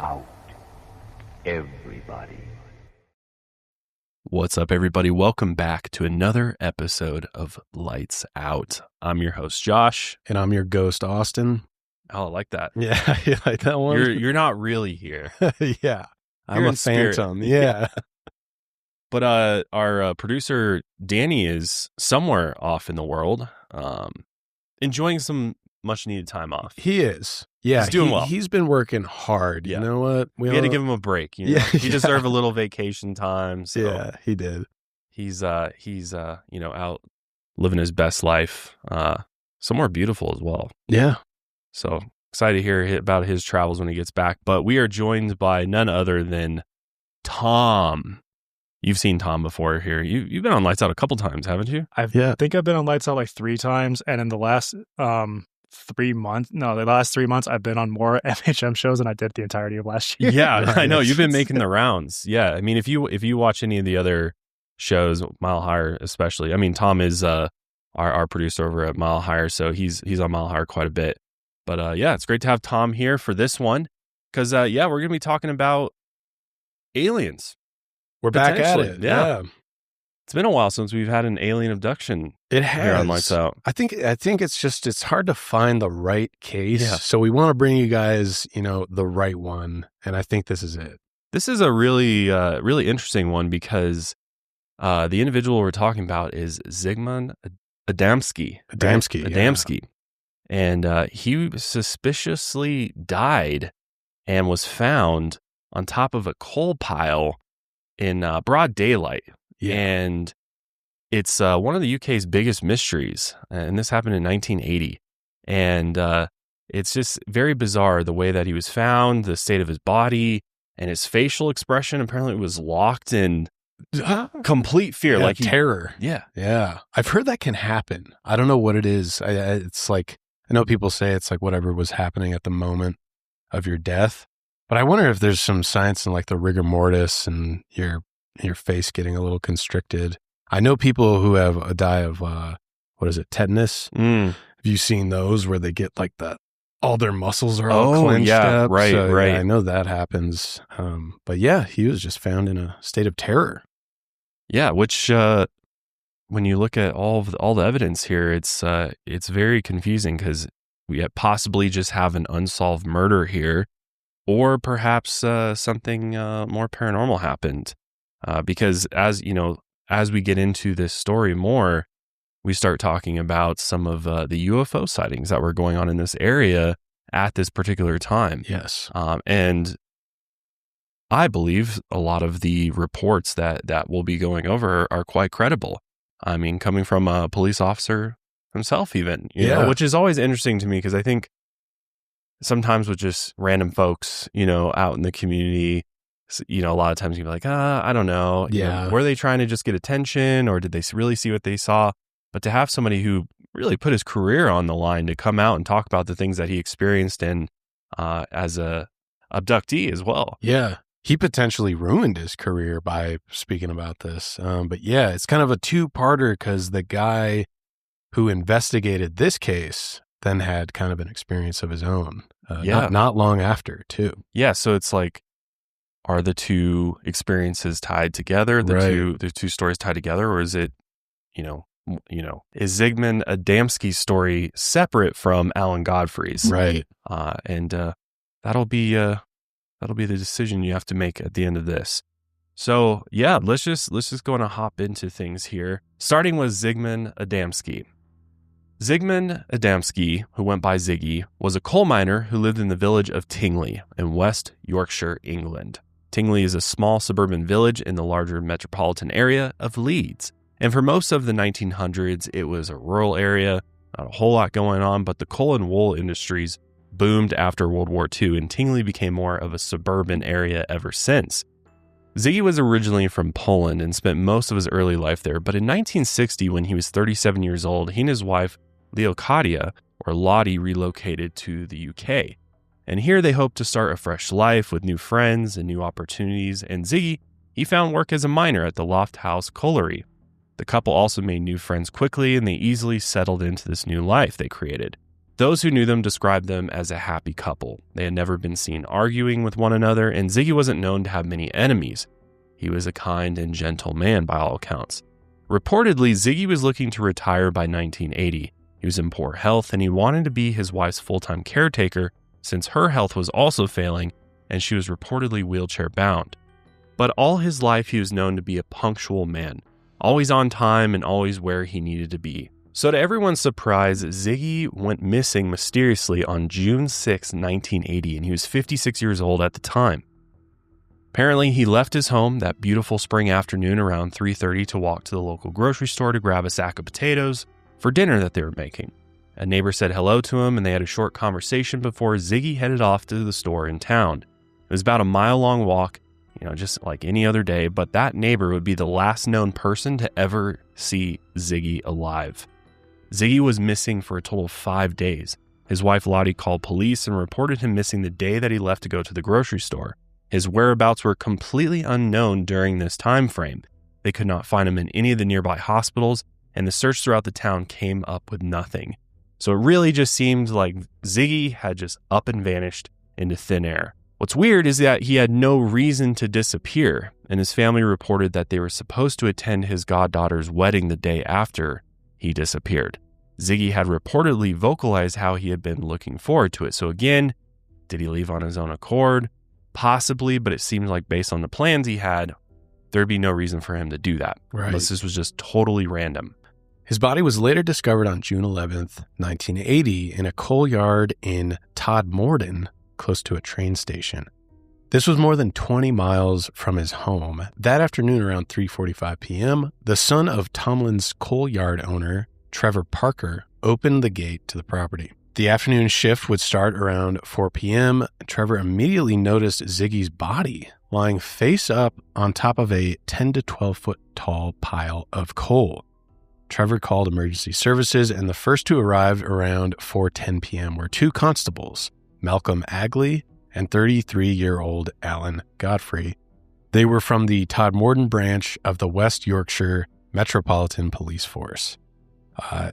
out. Everybody. What's up, everybody? Welcome back to another episode of Lights Out. I'm your host, Josh. And I'm your ghost, Austin. Oh, I like that. Yeah, you like that one? You're not really here. Yeah. I'm You're a in spirit. phantom. Yeah. But our producer, Danny, is somewhere off in the world, enjoying some much-needed time off. He is. Yeah. He's doing well. He's been working hard. Yeah. You know what? We had to give him a break. You know? Yeah, He deserved a little vacation time. So Yeah, he did. he's out living his best life, somewhere beautiful as well. Yeah. So excited to hear about his travels when he gets back. But we are joined by none other than Tom. You've seen Tom before here. You've been on Lights Out a couple times, haven't you? I think I've been on Lights Out like 3 times, and in the last 3 months, I've been on more MHM shows than I did the entirety of last year. Yeah, Right. I know. You've been making the rounds. Yeah, I mean, if you watch any of the other shows, Mile Higher especially. I mean, Tom is our producer over at Mile Higher, so he's on Mile Higher quite a bit. But yeah, it's great to have Tom here for this one because we're gonna be talking about aliens. We're back at Potentially, it. yeah. Yeah. It's been a while since we've had an alien abduction It here on has. Lights Out. I think it's hard to find the right case. Yeah. So we want to bring you guys, the right one. And I think this is it. This is a really interesting one because the individual we're talking about is Zigmund Adamski. Adamski. Right? Yeah. Adamski. And he suspiciously died and was found on top of a coal pile in broad daylight. Yeah. And it's one of the UK's biggest mysteries. And this happened in 1980. And it's just very bizarre the way that he was found, the state of his body, and his facial expression apparently was locked in complete fear. Yeah, like terror. Yeah. Yeah. I've heard that can happen. I don't know what it is. It's like, I know people say it's like whatever was happening at the moment of your death, but I wonder if there's some science in like the rigor mortis and your face getting a little constricted. I know people who have die of, tetanus. Have you seen those where they get like all their muscles are all clenched up? Right, So, right. Yeah, I know that happens. But yeah, he was just found in a state of terror. Yeah, which when you look at all the evidence here, it's very confusing because we possibly just have an unsolved murder here, or perhaps something more paranormal happened. Because as we get into this story more, we start talking about some of the UFO sightings that were going on in this area at this particular time. Yes. And I believe a lot of the reports that we'll be going over are quite credible. I mean, coming from a police officer himself even, you know, which is always interesting to me because I think sometimes with just random folks, out in the community, a lot of times you'll be like, I don't know. Yeah. Were they trying to just get attention or did they really see what they saw? But to have somebody who really put his career on the line to come out and talk about the things that he experienced and as a abductee as well. Yeah. He potentially ruined his career by speaking about this. But yeah, it's kind of a 2-parter because the guy who investigated this case then had kind of an experience of his own. Not long after, too. Yeah. So it's like, are the two experiences tied together? The two stories tied together, or is it, is Zigmund Adamski's story separate from Alan Godfrey's? Right. And that'll be the decision you have to make at the end of this. So yeah, let's just go and hop into things here. Starting with Zigmund Adamski. Zigmund Adamski, who went by Ziggy, was a coal miner who lived in the village of Tingley in West Yorkshire, England. Tingley is a small suburban village in the larger metropolitan area of Leeds. And for most of the 1900s, it was a rural area, not a whole lot going on, but the coal and wool industries boomed after World War II, and Tingley became more of a suburban area ever since. Ziggy was originally from Poland and spent most of his early life there, but in 1960, when he was 37 years old, he and his wife, Leocadia, or Lottie, relocated to the UK. And here they hoped to start a fresh life with new friends and new opportunities, and Ziggy, he found work as a miner at the Loft House Colliery. The couple also made new friends quickly, and they easily settled into this new life they created. Those who knew them described them as a happy couple. They had never been seen arguing with one another, and Ziggy wasn't known to have many enemies. He was a kind and gentle man by all accounts. Reportedly, Ziggy was looking to retire by 1980. He was in poor health, and he wanted to be his wife's full-time caretaker since her health was also failing, and she was reportedly wheelchair-bound. But all his life, he was known to be a punctual man, always on time and always where he needed to be. So to everyone's surprise, Ziggy went missing mysteriously on June 6, 1980, and he was 56 years old at the time. Apparently, he left his home that beautiful spring afternoon around 3:30 to walk to the local grocery store to grab a sack of potatoes for dinner that they were making. A neighbor said hello to him, and they had a short conversation before Ziggy headed off to the store in town. It was about a mile-long walk, just like any other day, but that neighbor would be the last known person to ever see Ziggy alive. Ziggy was missing for a total of 5 days. His wife Lottie called police and reported him missing the day that he left to go to the grocery store. His whereabouts were completely unknown during this time frame. They could not find him in any of the nearby hospitals, and the search throughout the town came up with nothing. So it really just seemed like Ziggy had just up and vanished into thin air. What's weird is that he had no reason to disappear, and his family reported that they were supposed to attend his goddaughter's wedding the day after he disappeared. Ziggy had reportedly vocalized how he had been looking forward to it. So again, did he leave on his own accord? Possibly, but it seemed like based on the plans he had, there'd be no reason for him to do that. Right. Unless this was just totally random. His body was later discovered on June 11th, 1980 in a coal yard in Todmorden, close to a train station. This was more than 20 miles from his home. That afternoon around 3:45 p.m., the son of Tomlin's coal yard owner, Trevor Parker, opened the gate to the property. The afternoon shift would start around 4 p.m. Trevor immediately noticed Ziggy's body lying face up on top of a 10 to 12 foot tall pile of coal. Trevor called emergency services, and the first to arrive around 4:10 p.m. were two constables, Malcolm Agley and 33-year-old Alan Godfrey. They were from the Todmorden branch of the West Yorkshire Metropolitan Police Force.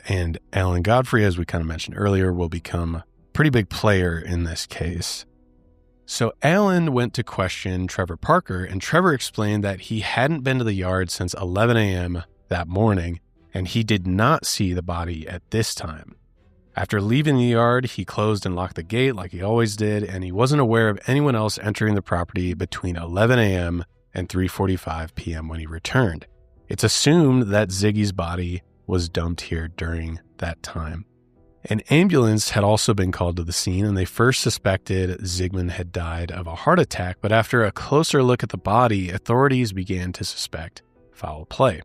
And Alan Godfrey, as we kind of mentioned earlier, will become a pretty big player in this case. So Alan went to question Trevor Parker, and Trevor explained that he hadn't been to the yard since 11 a.m. that morning, and he did not see the body at this time. After leaving the yard, he closed and locked the gate like he always did, and he wasn't aware of anyone else entering the property between 11 a.m. and 3:45 p.m. when he returned. It's assumed that Ziggy's body was dumped here during that time. An ambulance had also been called to the scene, and they first suspected Zigmund had died of a heart attack, but after a closer look at the body, authorities began to suspect foul play.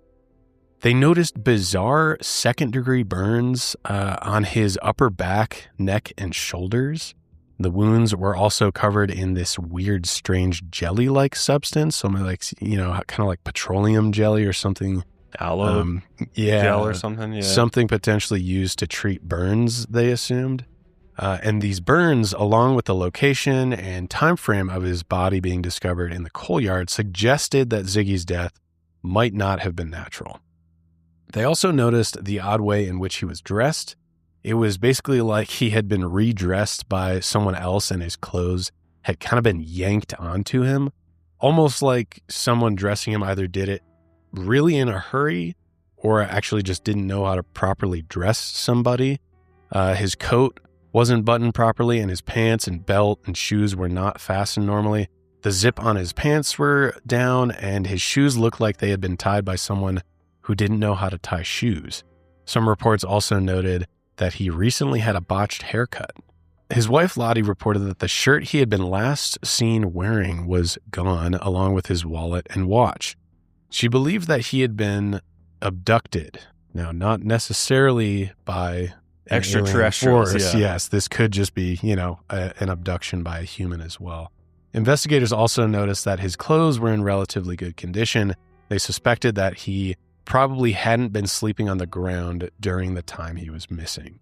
They noticed bizarre second-degree burns on his upper back, neck, and shoulders. The wounds were also covered in this weird, strange jelly-like substance, something like, kind of like petroleum jelly or something. Aloe gel or something? Yeah. Something potentially used to treat burns, they assumed. And these burns, along with the location and time frame of his body being discovered in the coal yard, suggested that Ziggy's death might not have been natural. They also noticed the odd way in which he was dressed. It was basically like he had been redressed by someone else and his clothes had kind of been yanked onto him, almost like someone dressing him either did it really in a hurry or actually just didn't know how to properly dress somebody. His coat wasn't buttoned properly, and his pants and belt and shoes were not fastened normally. The zip on his pants were down, and his shoes looked like they had been tied by someone who didn't know how to tie shoes. Some reports also noted that he recently had a botched haircut. His wife Lottie reported that the shirt he had been last seen wearing was gone, along with his wallet and watch. She believed that he had been abducted. Now, not necessarily by extraterrestrials. Yeah. Yes, this could just be, an abduction by a human as well. Investigators also noticed that his clothes were in relatively good condition. They suspected that he probably hadn't been sleeping on the ground during the time he was missing.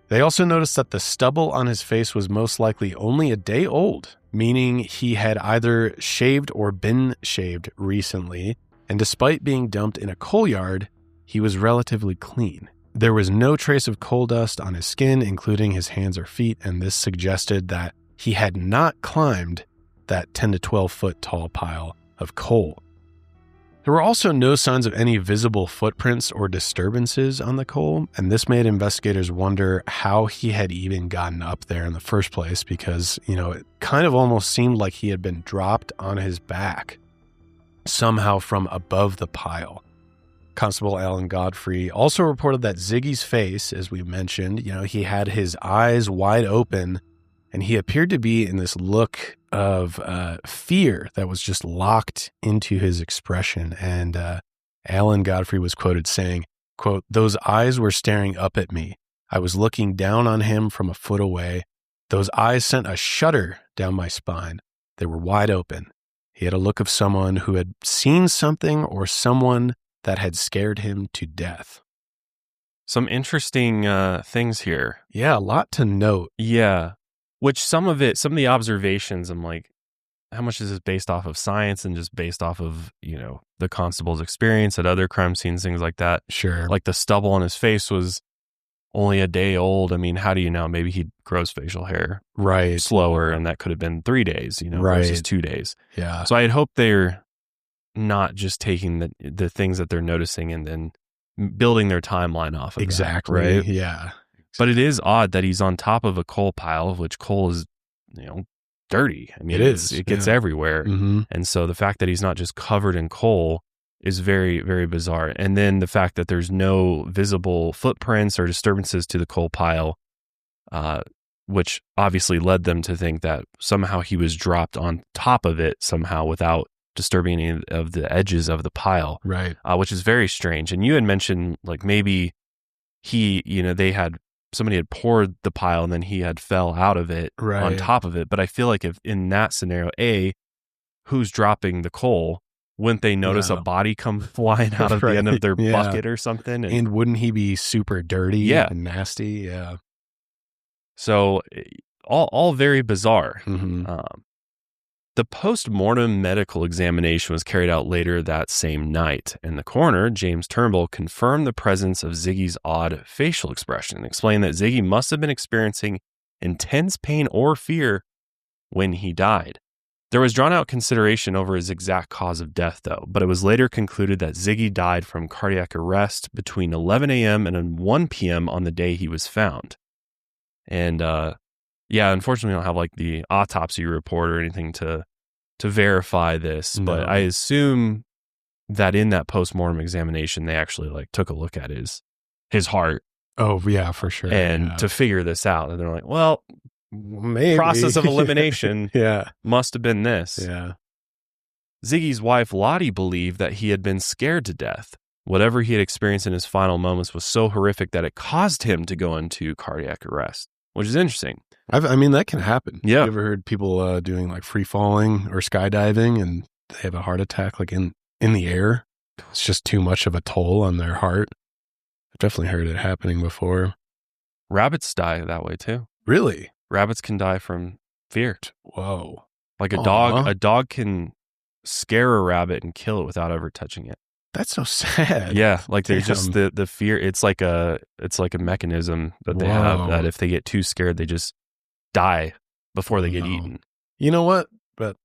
They also noticed that the stubble on his face was most likely only a day old, meaning he had either shaved or been shaved recently, and despite being dumped in a coal yard, he was relatively clean. There was no trace of coal dust on his skin, including his hands or feet, and this suggested that he had not climbed that 10 to 12 foot tall pile of coal. There were also no signs of any visible footprints or disturbances on the coal, and this made investigators wonder how he had even gotten up there in the first place because, it kind of almost seemed like he had been dropped on his back somehow from above the pile. Constable Alan Godfrey also reported that Ziggy's face, as we mentioned, he had his eyes wide open and he appeared to be in this look of fear that was just locked into his expression. And Alan Godfrey was quoted saying, quote, "Those eyes were staring up at me. I was looking down on him from a foot away. Those eyes sent a shudder down my spine. They were wide open. He had a look of someone who had seen something or someone that had scared him to death." Some interesting things here. Yeah, a lot to note. Yeah. Which some of the observations, I'm like, how much is this based off of science and just based off of, the constable's experience at other crime scenes, things like that? Sure. Like the stubble on his face was only a day old. I mean, how do you know? Maybe he grows facial hair right slower, and that could have been 3 days, versus 2 days. Yeah. So I'd hope they're not just taking the things that they're noticing and then building their timeline off of exactly that, right? Yeah. But it is odd that he's on top of a coal pile, of which coal is, dirty. I mean, it gets everywhere. Mm-hmm. And so the fact that he's not just covered in coal is very, very bizarre. And then the fact that there's no visible footprints or disturbances to the coal pile, which obviously led them to think that somehow he was dropped on top of it somehow without disturbing any of the edges of the pile, right? Which is very strange. And you had mentioned like maybe somebody had poured the pile and then he had fell out of it on top of it. But I feel like if in that scenario, who's dropping the coal? Wouldn't they notice a body come flying out of the end of their bucket or something? And wouldn't he be super dirty and nasty? Yeah. So all very bizarre. Mm-hmm. The post-mortem medical examination was carried out later that same night, and the coroner, James Turnbull, confirmed the presence of Ziggy's odd facial expression and explained that Ziggy must have been experiencing intense pain or fear when he died. There was drawn-out consideration over his exact cause of death, though, but it was later concluded that Ziggy died from cardiac arrest between 11 a.m. and 1 p.m. on the day he was found. And, unfortunately, we don't have like the autopsy report or anything to verify this, but I assume that in that post-mortem examination, they actually like took a look at his heart. Oh yeah, for sure. And to figure this out, and they're like, well, maybe process of elimination must have been this. Yeah. Ziggy's wife, Lottie, believed that he had been scared to death. Whatever he had experienced in his final moments was so horrific that it caused him to go into cardiac arrest, which is interesting. I mean, that can happen. Yeah. You ever heard people doing like free falling or skydiving and they have a heart attack like in the air? It's just too much of a toll on their heart. I've definitely heard it happening before. Rabbits die that way too. Really? Rabbits can die from fear. Whoa. Like a dog can scare a rabbit and kill it without ever touching it. That's so sad. Yeah, like there's just the fear. It's like a mechanism that they have that if they get too scared, they just die before they get eaten. You know what? But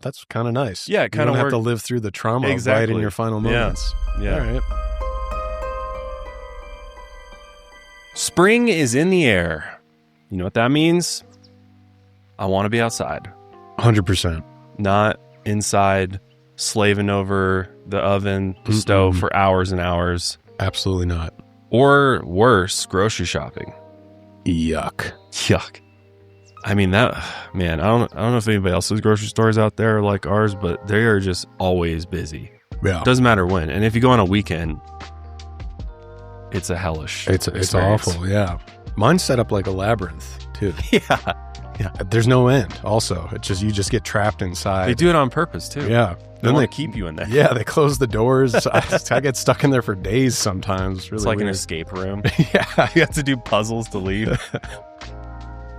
that's kind of nice. Yeah, it kind of have to live through the trauma right in your final moments. Yeah. All right. Spring is in the air. You know what that means? I want to be outside. 100%. Not inside slaving over the oven, the stove for hours and hours. Absolutely not. Or worse, grocery shopping. Yuck. I mean, I don't know if anybody else's grocery stores out there are like ours, but they are just always busy. Yeah. Doesn't matter when. And if you go on a weekend, it's a hellish It's awful, yeah. Mine's set up like a labyrinth, too. Yeah. There's no end, also. It's just, you just get trapped inside. They do it on purpose, too. Yeah. Then they keep you in there. Yeah, they close the doors. I get stuck in there for days sometimes. It's like weird. an escape room. Yeah. You have to do puzzles to leave.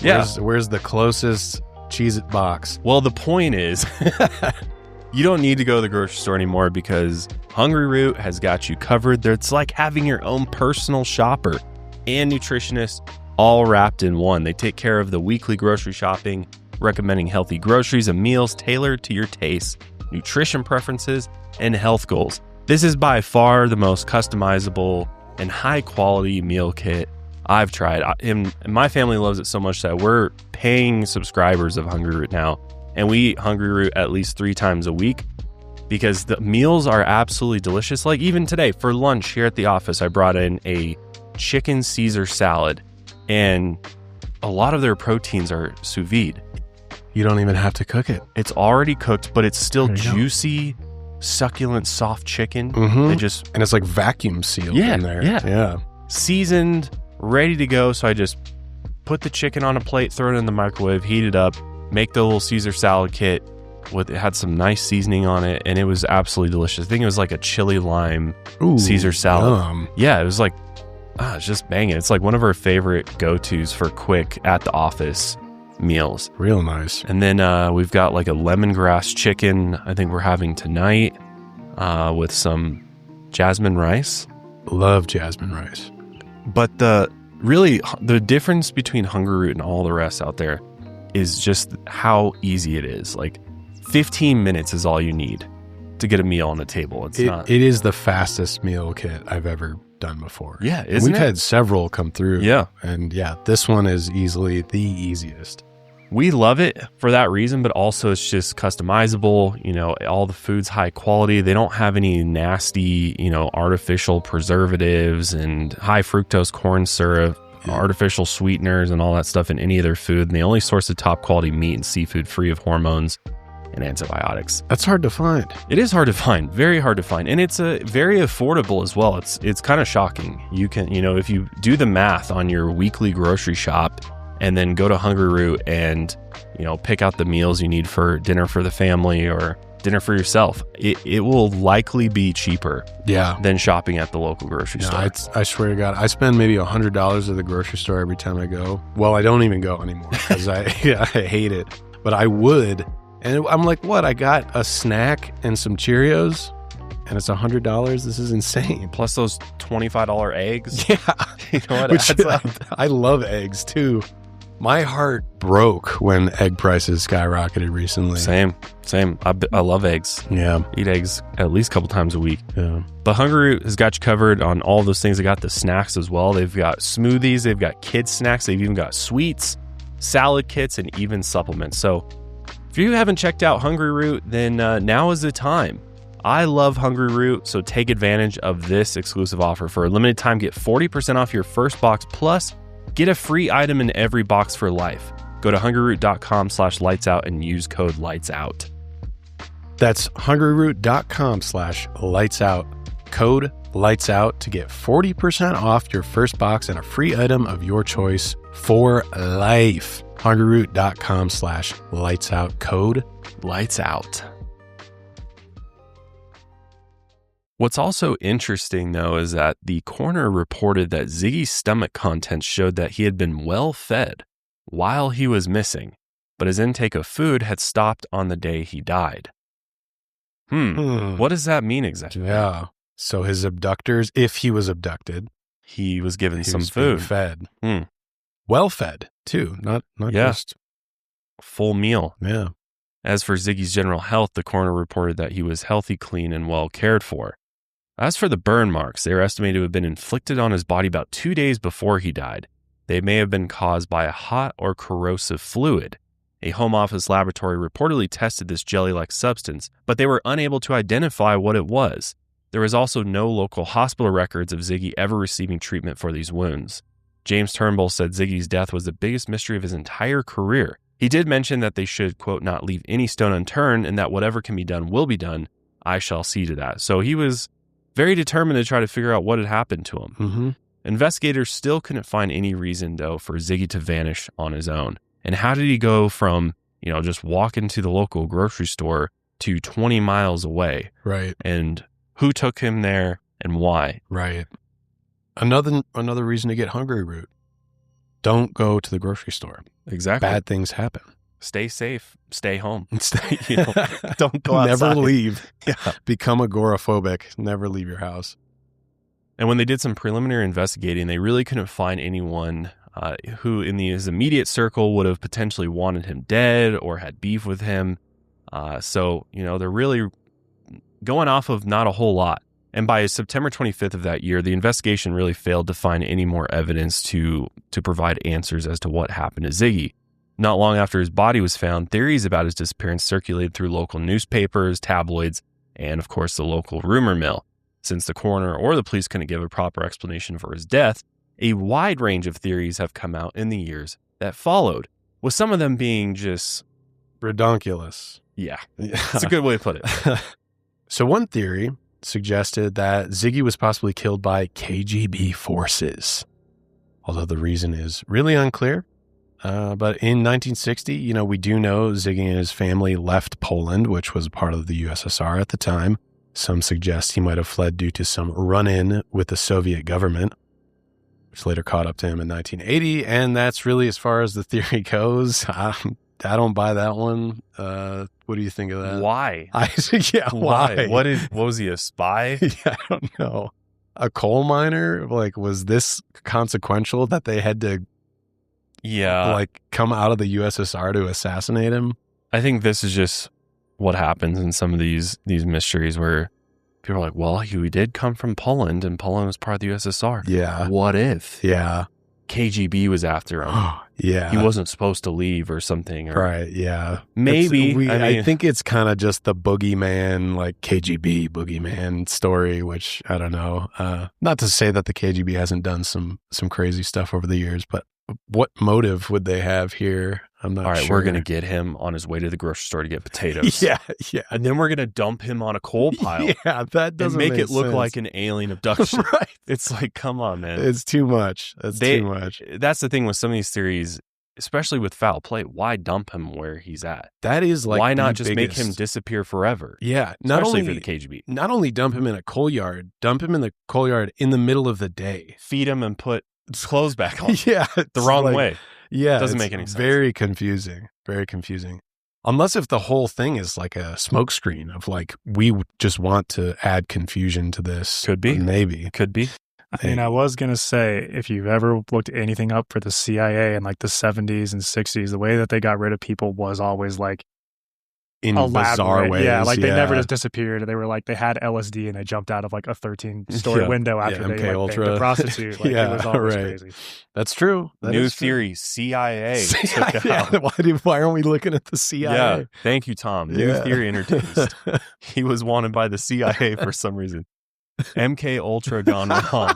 Where's the closest Cheez-It box? Well, the point is, You don't need to go to the grocery store anymore because Hungry Root has got you covered. It's like having your own personal shopper and nutritionist all wrapped in one. They take care of the weekly grocery shopping, recommending healthy groceries and meals tailored to your tastes, nutrition preferences, and health goals. This is by far the most customizable and high quality meal kit I've tried. And my family loves it so much that we're paying subscribers of Hungry Root now. And we eat Hungry Root at least 3 times a week because the meals are absolutely delicious. Like even today for lunch here at the office, I brought in a chicken Caesar salad, and a lot of their proteins are sous vide. You don't even have to cook it. It's already cooked, but it's still juicy, succulent, soft chicken. Mm-hmm. And it's like vacuum sealed in there. Yeah. Seasoned, ready to go. So I just put the chicken on a plate, throw it in the microwave, heat it up, make the little Caesar salad kit. It had some nice seasoning on it, and it was absolutely delicious. I think it was like a chili lime Caesar salad. Yum. Yeah, it was like, it's just banging. It's like one of our favorite go-tos for quick at the office meals. Real nice. And then we've got like a lemongrass chicken I think we're having tonight with some jasmine rice. Love jasmine rice. But the difference between Hungry Root and all the rest out there is just how easy it is. Like 15 minutes is all you need to get a meal on the table. It is the fastest meal kit I've ever done before. Yeah, we've had several come through. Yeah. And this one is easily the easiest. We love it for that reason, but also it's just customizable. You know, all the food's high quality. They don't have any nasty, artificial preservatives and high fructose corn syrup, artificial sweeteners and all that stuff in any of their food. And they only source the top quality meat and seafood free of hormones and antibiotics. That's hard to find. It is hard to find, very hard to find. And it's very affordable as well. It's kind of shocking. You can, if you do the math on your weekly grocery shop and then go to Hungry Root and, pick out the meals you need for dinner for the family or dinner for yourself, it will likely be cheaper than shopping at the local grocery store. I swear to God, I spend maybe $100 at the grocery store every time I go. Well, I don't even go anymore because I hate it, but I would. And I'm like, what? I got a snack and some Cheerios and it's $100. This is insane. Plus those $25 eggs. Yeah. You know what? I love eggs too. My heart broke when egg prices skyrocketed recently. Same. I love eggs. Yeah. Eat eggs at least a couple times a week. Yeah. But Hungry Root has got you covered on all those things. They got the snacks as well. They've got smoothies. They've got kids snacks. They've even got sweets, salad kits, and even supplements. So if you haven't checked out Hungry Root, then now is the time. I love Hungry Root, so take advantage of this exclusive offer. For a limited time, get 40% off your first box, plus get a free item in every box for life. Go to hungryroot.com/lightsout and use code lightsout. That's hungryroot.com/lightsout. Code lightsout to get 40% off your first box and a free item of your choice for life. hungryroot.com/lightsout. Code lightsout. What's also interesting, though, is that the coroner reported that Ziggy's stomach contents showed that he had been well fed while he was missing, but his intake of food had stopped on the day he died. What does that mean exactly? Yeah. So his abductors, if he was abducted, he was given some was food. Fed. Well fed, too. Not just full meal. Yeah. As for Ziggy's general health, the coroner reported that he was healthy, clean, and well cared for. As for the burn marks, they are estimated to have been inflicted on his body about 2 days before he died. They may have been caused by a hot or corrosive fluid. A home office laboratory reportedly tested this jelly-like substance, but they were unable to identify what it was. There was also no local hospital records of Ziggy ever receiving treatment for these wounds. James Turnbull said Ziggy's death was the biggest mystery of his entire career. He did mention that they should, quote, not leave any stone unturned and that whatever can be done will be done. I shall see to that. So he was very determined to try to figure out what had happened to him. Mm-hmm. Investigators still couldn't find any reason, though, for Ziggy to vanish on his own. And how did he go from, just walking to the local grocery store to 20 miles away? Right. And who took him there and why? Right. Another reason to get Hungry Root. Don't go to the grocery store. Exactly. Bad things happen. stay safe, stay home. Don't go outside. Never leave. Yeah. Become agoraphobic. Never leave your house. And when they did some preliminary investigating, they really couldn't find anyone who in his immediate circle would have potentially wanted him dead or had beef with him. So, they're really going off of not a whole lot. And by September 25th of that year, the investigation really failed to find any more evidence to provide answers as to what happened to Ziggy. Not long after his body was found, theories about his disappearance circulated through local newspapers, tabloids, and of course the local rumor mill. Since the coroner or the police couldn't give a proper explanation for his death, a wide range of theories have come out in the years that followed, with some of them being just... redonkulous. Yeah, that's a good way to put it. So one theory suggested that Ziggy was possibly killed by KGB forces, although the reason is really unclear. But in 1960, we do know Ziggy and his family left Poland, which was part of the USSR at the time. Some suggest he might have fled due to some run-in with the Soviet government, which later caught up to him in 1980. And that's really as far as the theory goes. I don't buy that one. What do you think of that? Why? Why? What was he, a spy? Yeah, I don't know. A coal miner? Was this consequential that they had to come out of the USSR to assassinate him? I think this is just what happens in some of these mysteries where people are like, well, he did come from Poland and Poland was part of the USSR. Yeah. What if? Yeah. KGB was after him. Yeah. He wasn't supposed to leave or something. Right. Yeah. Maybe. I think it's kind of just the boogeyman, KGB boogeyman story, which I don't know. Not to say that the KGB hasn't done some crazy stuff over the years, but what motive would they have here? I'm not sure. All right, we're going to get him on his way to the grocery store to get potatoes. Yeah. And then we're going to dump him on a coal pile. Yeah, that doesn't and make it look sense. like an alien abduction. Right. It's like, come on, man. It's too much. Too much. That's the thing with some of these theories, especially with foul play. Why dump him where he's at? That is why not just make him disappear forever? Yeah. Especially for the KGB. Not only dump him in a coal yard, dump him in the coal yard in the middle of the day. Feed him and put clothes back on. Yeah. The wrong way. Yeah. Doesn't make any sense. Very confusing. Very confusing. Unless if the whole thing is like a smokescreen of we just want to add confusion to this. Could be. Maybe. Could be. I mean, I was going to say, if you've ever looked anything up for the CIA in the 70s and 60s, the way that they got rid of people was always in elaborate. Bizarre ways. Yeah, they never just disappeared. They were they had LSD and they jumped out of a 13-story window after they MK Ultra. banged a prostitute. It was always crazy. That's true. New theory, CIA. Why aren't we looking at the CIA? Yeah, thank you, Tom. New theory introduced. He was wanted by the CIA for some reason. MK Ultra gone wrong.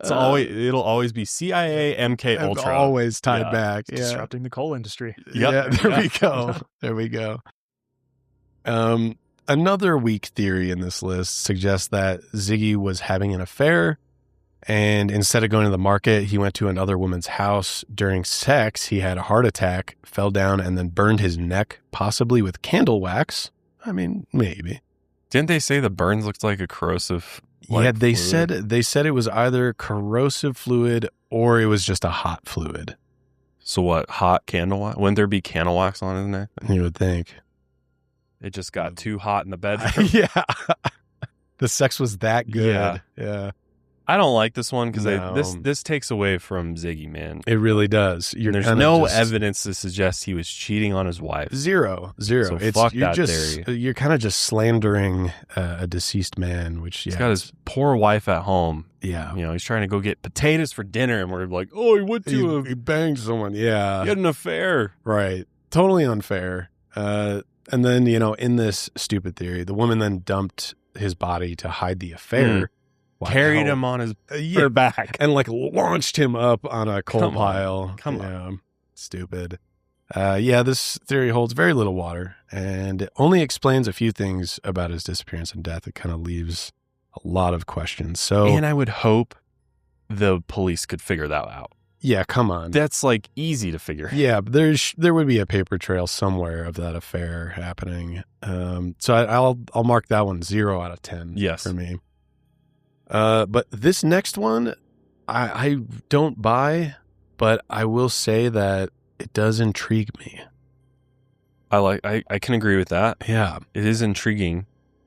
It'll always be CIA, MK Ultra. Always tied back. Yeah. Disrupting the coal industry. Yep. Yeah, there we go. There we go. Another weak theory in this list suggests that Ziggy was having an affair, and instead of going to the market, he went to another woman's house. During sex, he had a heart attack, fell down, and then burned his neck, possibly with candle wax. I mean, maybe. Didn't they say the burns looked like a corrosive? They fluid? said it was either corrosive fluid or it was just a hot fluid. So what? Hot candle wax? Wouldn't there be candle wax on his neck? You would think. It just got too hot in the bedroom. Yeah. The sex was that good. Yeah. I don't like this one because this takes away from Ziggy, man. It really does. There's no evidence to suggest he was cheating on his wife. Zero. So fuck that theory. You're kind of just slandering a deceased man, which he's got his poor wife at home. Yeah. He's trying to go get potatoes for dinner, and we're like, oh, he went to he banged someone. Yeah. He had an affair. Right. Totally unfair. And then, in this stupid theory, the woman then dumped his body to hide the affair. Carried him on his back. And launched him up on a coal pile. Come on. Stupid. This theory holds very little water and it only explains a few things about his disappearance and death. It kind of leaves a lot of questions. And I would hope the police could figure that out. Yeah, come on. That's easy to figure. Yeah, but there would be a paper trail somewhere of that affair happening. So I'll mark that one 0 out of 10 for me. But this next one, I don't buy, but I will say that it does intrigue me. I can agree with that. Yeah. It is intriguing.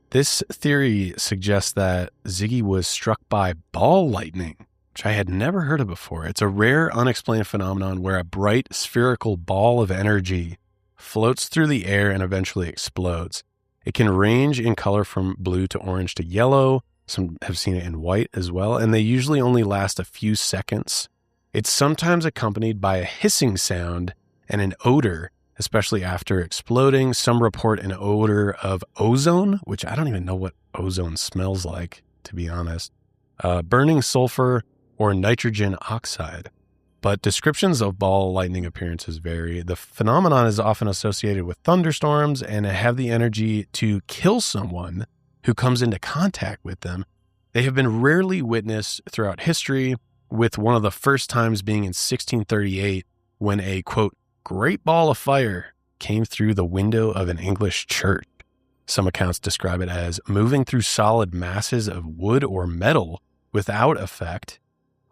This theory suggests that Ziggy was struck by ball lightning, which I had never heard of before. It's a rare, unexplained phenomenon where a bright, spherical ball of energy floats through the air and eventually explodes. It can range in color from blue to orange to yellow. Some have seen it in white as well, and they usually only last a few seconds. It's sometimes accompanied by a hissing sound and an odor, especially after exploding. Some report an odor of ozone, which I don't even know what ozone smells like, to be honest, burning sulfur or nitrogen oxide. But descriptions of ball lightning appearances vary. The phenomenon is often associated with thunderstorms and have the energy to kill someone who comes into contact with them. They have been rarely witnessed throughout history, with one of the first times being in 1638 when a, quote, great ball of fire came through the window of an English church. Some accounts describe it as moving through solid masses of wood or metal without effect.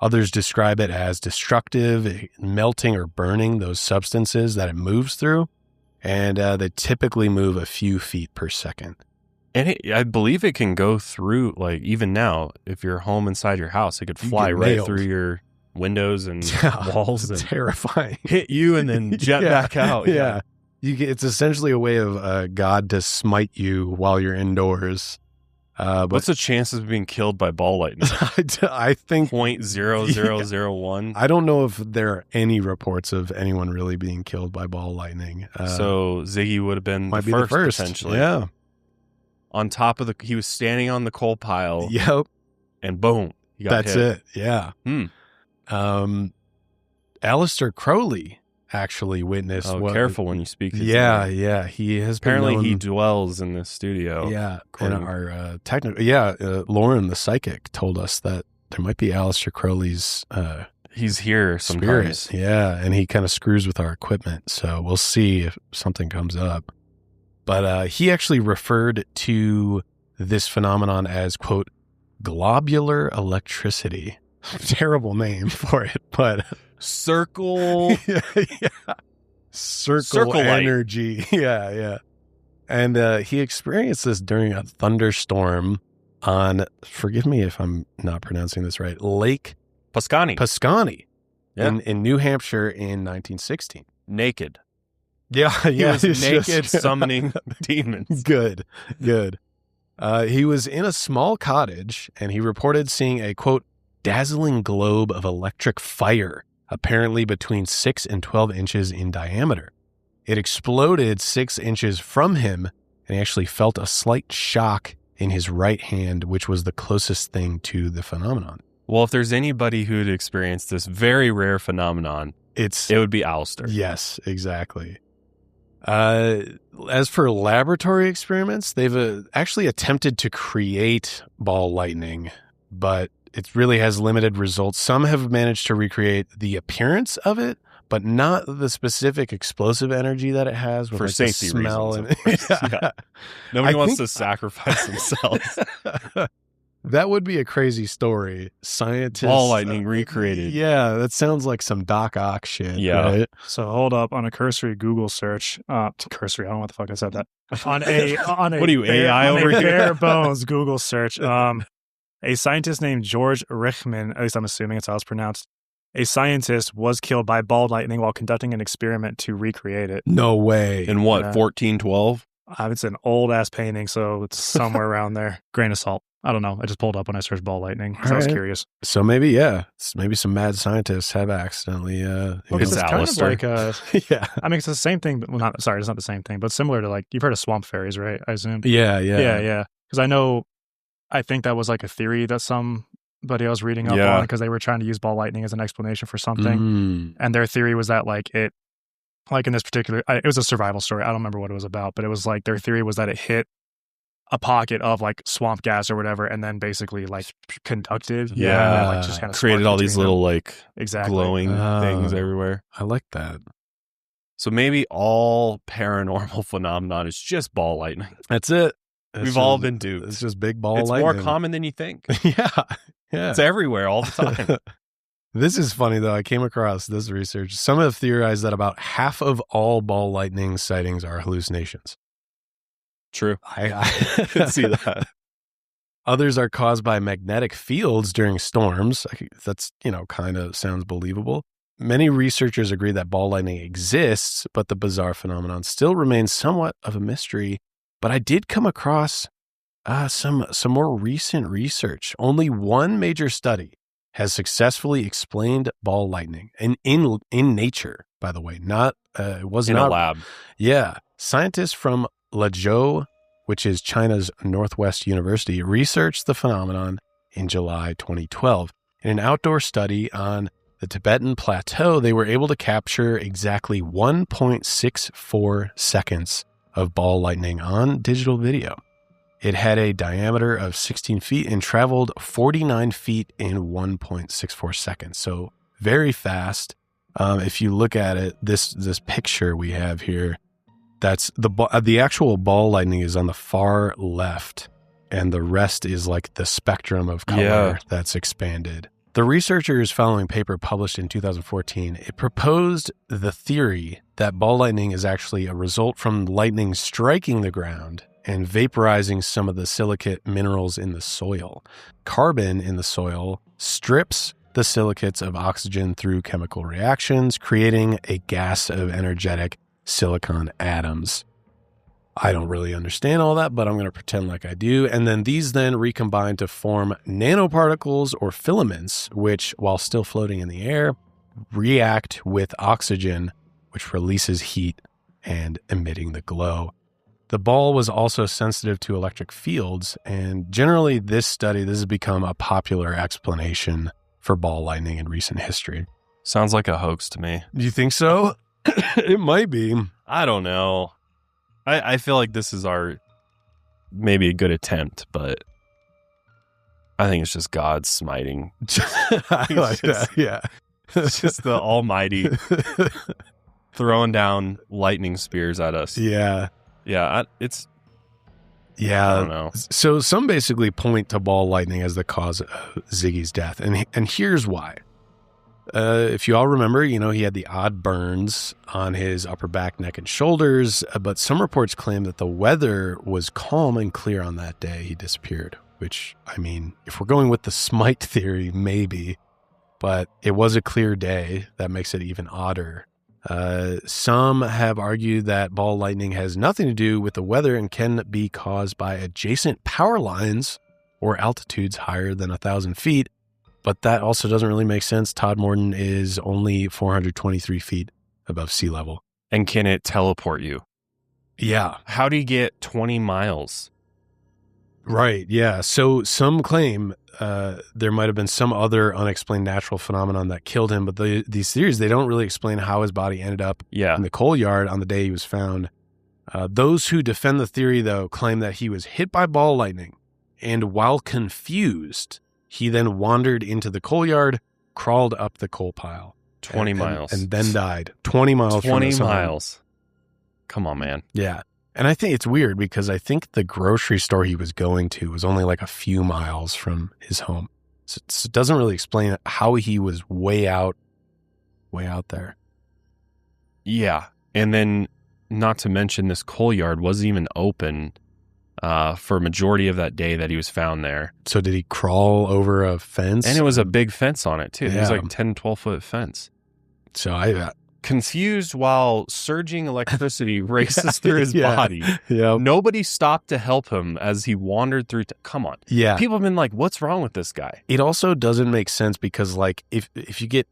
Others describe it as destructive, melting or burning those substances that it moves through, and they typically move a few feet per second. And I believe it can go through, like, even now, if you're home inside your house, it could fly right through your windows and walls. And terrifying. Hit you and then jet back out. Yeah. It's essentially a way of God to smite you while you're indoors. But what's the chances of being killed by ball lightning? I think 0.0001. I don't know if there are any reports of anyone really being killed by ball lightning. So Ziggy would have been might the be first, the first, potentially. Yeah. On top of he was standing on the coal pile. Yep. And boom, he got That's hit. it. Yeah. Aleister Crowley actually witnessed. Careful when you speak. Yeah. He has apparently he dwells in the studio. Yeah. And our technical. Yeah. Lauren, the psychic, told us that there might be Aleister Crowley's. He's here sometimes. Spirit. Yeah, and he kind of screws with our equipment. So we'll see if something comes up. But he actually referred to this phenomenon as, quote, globular electricity. Terrible name for it, but circle. Circle energy. Light. Yeah. And he experienced this during a thunderstorm on, forgive me if I'm not pronouncing this right, Lake Pascani in New Hampshire in 1916. Naked. Yeah. He was naked summoning demons. Good. He was in a small cottage, and he reported seeing a, quote, dazzling globe of electric fire, apparently between 6 and 12 inches in diameter. It exploded 6 inches from him, and he actually felt a slight shock in his right hand, which was the closest thing to the phenomenon. Well, if there's anybody who'd experienced this very rare phenomenon, it would be Aleister. Yes, exactly. As for laboratory experiments, they've actually attempted to create ball lightning, but it really has limited results. Some have managed to recreate the appearance of it, but not the specific explosive energy that it has. With for safety smell reasons. Yeah. Nobody wants to sacrifice themselves. That would be a crazy story. Scientists. Ball lightning recreated. Yeah, that sounds like some Doc Ock shit. Yeah. Right? So hold up, on a cursory Google search, cursory, I don't know what the fuck I said that. On a what are you, AI over here? Bare bones Google search. A scientist named George Reichman, at least I'm assuming it's how it's pronounced, a scientist was killed by ball lightning while conducting an experiment to recreate it. No way. In what, 1412? It's an old-ass painting, so it's somewhere around there. Grain of salt. I don't know. I just pulled up when I searched ball lightning, so I was curious. So maybe, maybe some mad scientists have accidentally... it's kind of like... yeah. I mean, it's the same thing, but it's not the same thing, but similar to, like, you've heard of swamp fairies, right? I assume. Yeah. Because I think that was like a theory that somebody I was reading up on, because they were trying to use ball lightning as an explanation for something. And their theory was that, like, it, like in this particular, it was a survival story. I don't remember what it was about, but it was like their theory was that it hit a pocket of like swamp gas or whatever, and then basically like conducted. Yeah. And then, like, just kind of created all these little like exactly glowing things everywhere. I like that. So maybe all paranormal phenomenon is just ball lightning. That's it. We've all been duped. It's just big ball lightning. It's more common than you think. Yeah. It's everywhere all the time. This is funny, though. I came across this research. Some have theorized that about half of all ball lightning sightings are hallucinations. True. I could see that. Others are caused by magnetic fields during storms. That's, kind of sounds believable. Many researchers agree that ball lightning exists, but the bizarre phenomenon still remains somewhat of a mystery. But I did come across some more recent research. Only one major study has successfully explained ball lightning, and in nature, by the way, not it was in not a lab. Yeah, scientists from Lezhou, which is China's Northwest University, researched the phenomenon in July 2012. In an outdoor study on the Tibetan Plateau, they were able to capture exactly 1.64 seconds of ball lightning on digital video. It had a diameter of 16 feet and traveled 49 feet in 1.64 seconds. So very fast. If you look at it, this picture we have here, that's the actual ball lightning is on the far left, and the rest is like the spectrum of color that's expanded. The researchers following a paper published in 2014, it proposed the theory that ball lightning is actually a result from lightning striking the ground and vaporizing some of the silicate minerals in the soil. Carbon in the soil strips the silicates of oxygen through chemical reactions, creating a gas of energetic silicon atoms. I don't really understand all that, but I'm going to pretend like I do. And then these then recombine to form nanoparticles or filaments, which, while still floating in the air, react with oxygen, which releases heat and emitting the glow. The ball was also sensitive to electric fields, and generally this has become a popular explanation for ball lightning in recent history. Sounds like a hoax to me. You think so? It might be. I don't know. I feel like this is maybe a good attempt, but I think it's just God smiting. I like that, yeah. It's just the Almighty throwing down lightning spears at us. Yeah. Yeah, I don't know. So some basically point to ball lightning as the cause of Ziggy's death, and here's why. If you all remember, he had the odd burns on his upper back, neck, and shoulders, but some reports claim that the weather was calm and clear on that day he disappeared, which, I mean, if we're going with the smite theory, maybe, but it was a clear day. That makes it even odder. Some have argued that ball lightning has nothing to do with the weather and can be caused by adjacent power lines or altitudes higher than 1,000 feet. But that also doesn't really make sense. Todd Morton is only 423 feet above sea level. And can it teleport you? Yeah. How do you get 20 miles? Right, yeah. So some claim there might have been some other unexplained natural phenomenon that killed him, but these theories, they don't really explain how his body ended up in the coal yard on the day he was found. Those who defend the theory, though, claim that he was hit by ball lightning, and while confused, he then wandered into the coal yard, crawled up the coal pile. 20 miles. And then died. 20 miles 20 from miles. Come on, man. Yeah. And I think it's weird because I think the grocery store he was going to was only like a few miles from his home. So it doesn't really explain how he was way out there. Yeah. And then not to mention this coal yard wasn't even open for a majority of that day that he was found there. So did he crawl over a fence? And it was a big fence on it too. Yeah. It was like 10, 12-foot fence. So I confused while surging electricity races through his body. Yeah. Nobody stopped to help him as he wandered through. Come on. Yeah. People have been like, what's wrong with this guy? It also doesn't make sense because like if you get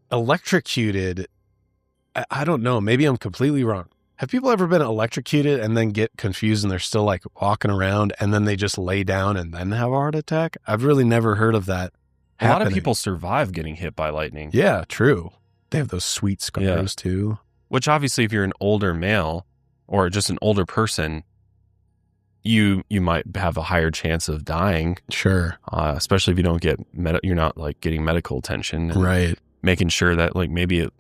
electrocuted, I don't know, maybe I'm completely wrong. Have people ever been electrocuted and then get confused and they're still like walking around and then they just lay down and then have a heart attack? I've really never heard of that happening. A lot of people survive getting hit by lightning. Yeah, true. They have those sweet scars too. Which obviously if you're an older male or just an older person, you might have a higher chance of dying. Sure. Especially if you don't get, you're not like getting medical attention. And right. Making sure that like maybe it,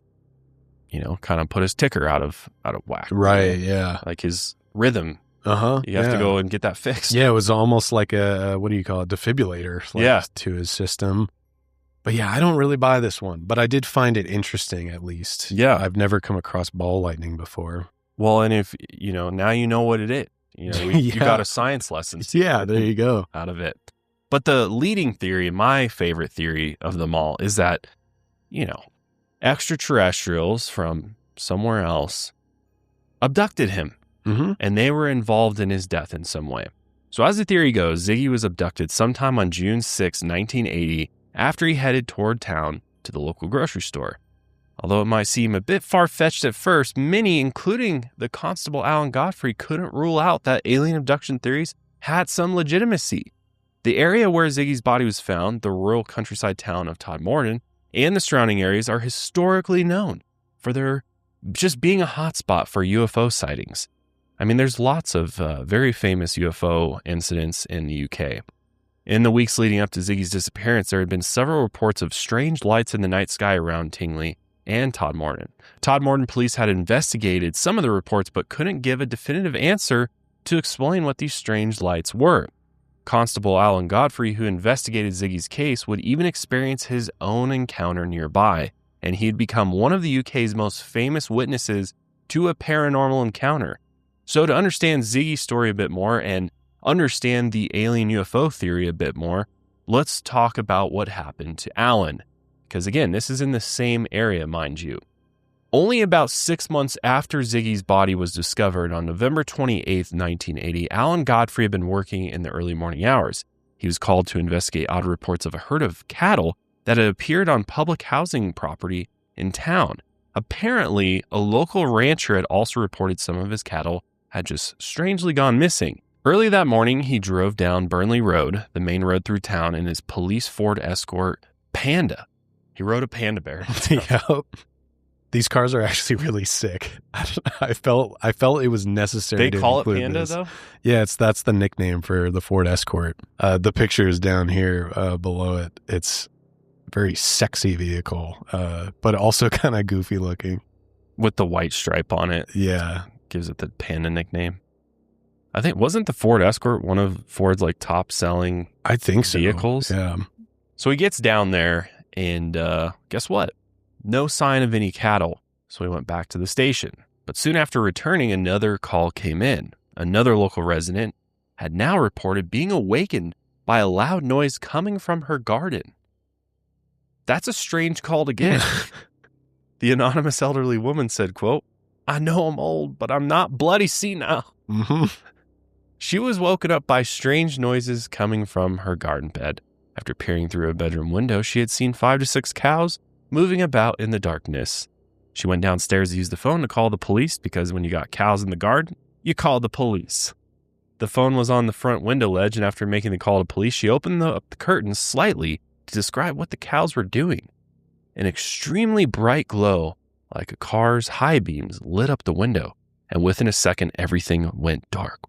kind of put his ticker out of whack. Right, yeah. Like his rhythm. Uh-huh. You have to go and get that fixed. Yeah, it was almost like a, what do you call it, defibrillator to his system. But yeah, I don't really buy this one, but I did find it interesting at least. Yeah. I've never come across ball lightning before. Well, and if, now you know what it is. You got a science lesson. Yeah, there you go. Out of it. But the leading theory, my favorite theory of them all, is that, extraterrestrials from somewhere else abducted him, and they were involved in his death in some way. So as the theory goes, Ziggy was abducted sometime on June 6, 1980, after he headed toward town to the local grocery store. Although it might seem a bit far-fetched at first, many, including the Constable Alan Godfrey, couldn't rule out that alien abduction theories had some legitimacy. The area where Ziggy's body was found, the rural countryside town of Todmorden, and the surrounding areas are historically known for their just being a hotspot for UFO sightings. I mean, there's lots of very famous UFO incidents in the UK. In the weeks leading up to Ziggy's disappearance, there had been several reports of strange lights in the night sky around Tingley and Todmorden. Todmorden police had investigated some of the reports but couldn't give a definitive answer to explain what these strange lights were. Constable Alan Godfrey, who investigated Ziggy's case, would even experience his own encounter nearby, and he'd become one of the UK's most famous witnesses to a paranormal encounter. So to understand Ziggy's story a bit more and understand the alien UFO theory a bit more, let's talk about what happened to Alan. Because again, this is in the same area, mind you. Only about 6 months after Ziggy's body was discovered on November 28, 1980, Alan Godfrey had been working in the early morning hours. He was called to investigate odd reports of a herd of cattle that had appeared on public housing property in town. Apparently, a local rancher had also reported some of his cattle had just strangely gone missing. Early that morning, he drove down Burnley Road, the main road through town, in his police Ford Escort Panda. He rode a panda bear. Yep. These cars are actually really sick. I felt it was necessary. They call it include Panda, this. though? Yeah, that's the nickname for the Ford Escort. The picture is down here below it. It's a very sexy vehicle, but also kind of goofy looking. With the white stripe on it. Yeah. Gives it the Panda nickname. I think, wasn't the Ford Escort one of Ford's top selling vehicles? Yeah. So he gets down there and guess what? No sign of any cattle. So he went back to the station. But soon after returning, another call came in. Another local resident had now reported being awakened by a loud noise coming from her garden. That's a strange call to get. The anonymous elderly woman said, quote, "I know I'm old, but I'm not bloody senile." She was woken up by strange noises coming from her garden bed. After peering through a bedroom window, she had seen 5 to 6 cows moving about in the darkness. She went downstairs to use the phone to call the police because when you got cows in the garden, you call the police. The phone was on the front window ledge, and after making the call to police, she opened up the curtains slightly to describe what the cows were doing. An extremely bright glow, like a car's high beams, lit up the window, and within a second, everything went dark.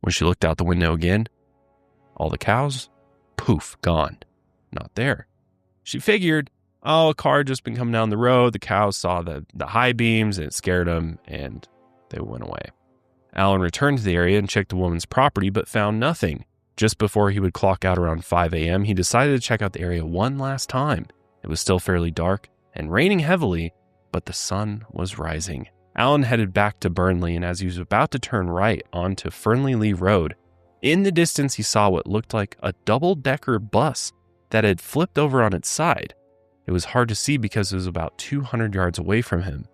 When she looked out the window again, all the cows, poof, gone. Not there. She figured, a car had just been coming down the road. The cows saw the high beams, and it scared them, and they went away. Alan returned to the area and checked the woman's property, but found nothing. Just before he would clock out around 5 a.m., he decided to check out the area one last time. It was still fairly dark and raining heavily, but the sun was rising. Alan headed back to Burnley, and as he was about to turn right onto Fernley Lee Road, in the distance he saw what looked like a double-decker bus that had flipped over on its side. It was hard to see because it was about 200 yards away from him.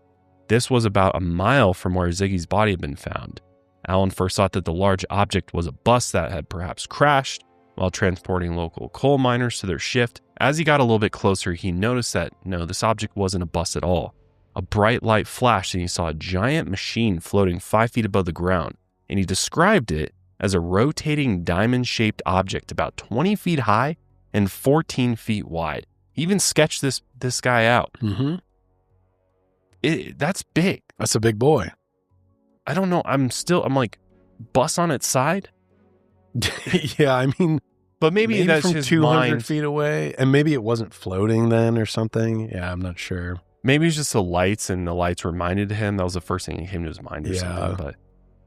This was about a mile from where Ziggy's body had been found. Alan first thought that the large object was a bus that had perhaps crashed while transporting local coal miners to their shift. As he got a little bit closer, he noticed that, no, this object wasn't a bus at all. A bright light flashed and he saw a giant machine floating 5 feet above the ground, and he described it as a rotating diamond-shaped object about 20 feet high and 14 feet wide. He even sketched this guy out. That's big. That's a big boy. I don't know. I'm like, bus on its side? Yeah, I mean, but maybe that's from his 200 mind. feet away, and maybe it wasn't floating then or something. Yeah, I'm not sure. Maybe it's just the lights, and the lights reminded him. That was the first thing that came to his mind or something. But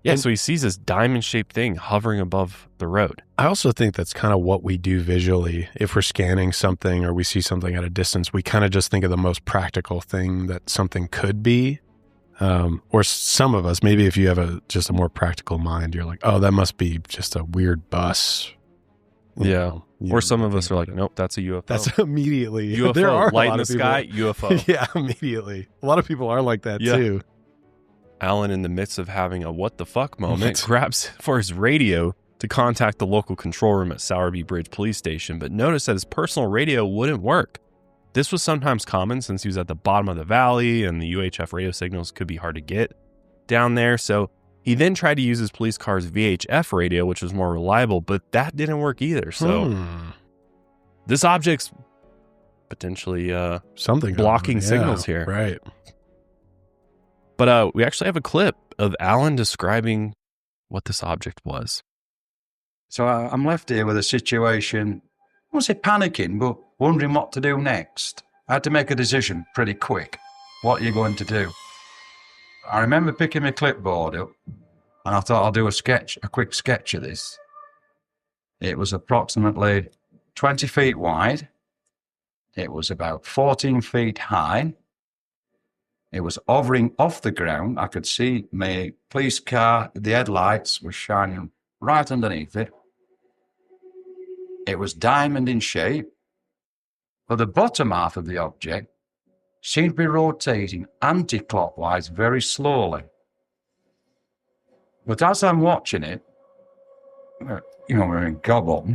Yeah, so he sees this diamond-shaped thing hovering above the road. I also think that's kind of what we do visually. If we're scanning something or we see something at a distance, we kind of just think of the most practical thing that something could be. Or some of us, maybe if you have just a more practical mind, you're like, oh, that must be just a weird bus. Or some of us are like, nope, that's a UFO. That's immediately. UFO, there are light in the sky, UFO. Yeah, immediately. A lot of people are like that too. Alan, in the midst of having a what the fuck moment, grabs for his radio to contact the local control room at Sowerby Bridge Police Station, but noticed that his personal radio wouldn't work. This was sometimes common since he was at the bottom of the valley and the UHF radio signals could be hard to get down there. So he then tried to use his police car's VHF radio, which was more reliable, but that didn't work either. So this object's potentially something blocking signals here. Right. But we actually have a clip of Alan describing what this object was. So I'm left here with a situation, I won't say panicking, but wondering what to do next. I had to make a decision pretty quick. What are you going to do? I remember picking my clipboard up, and I thought I'll do a quick sketch of this. It was approximately 20 feet wide. It was about 14 feet high. It was hovering off the ground. I could see my police car, the headlights were shining right underneath it. It was diamond in shape, but the bottom half of the object seemed to be rotating anti-clockwise very slowly. But as I'm watching it, we're in gobble,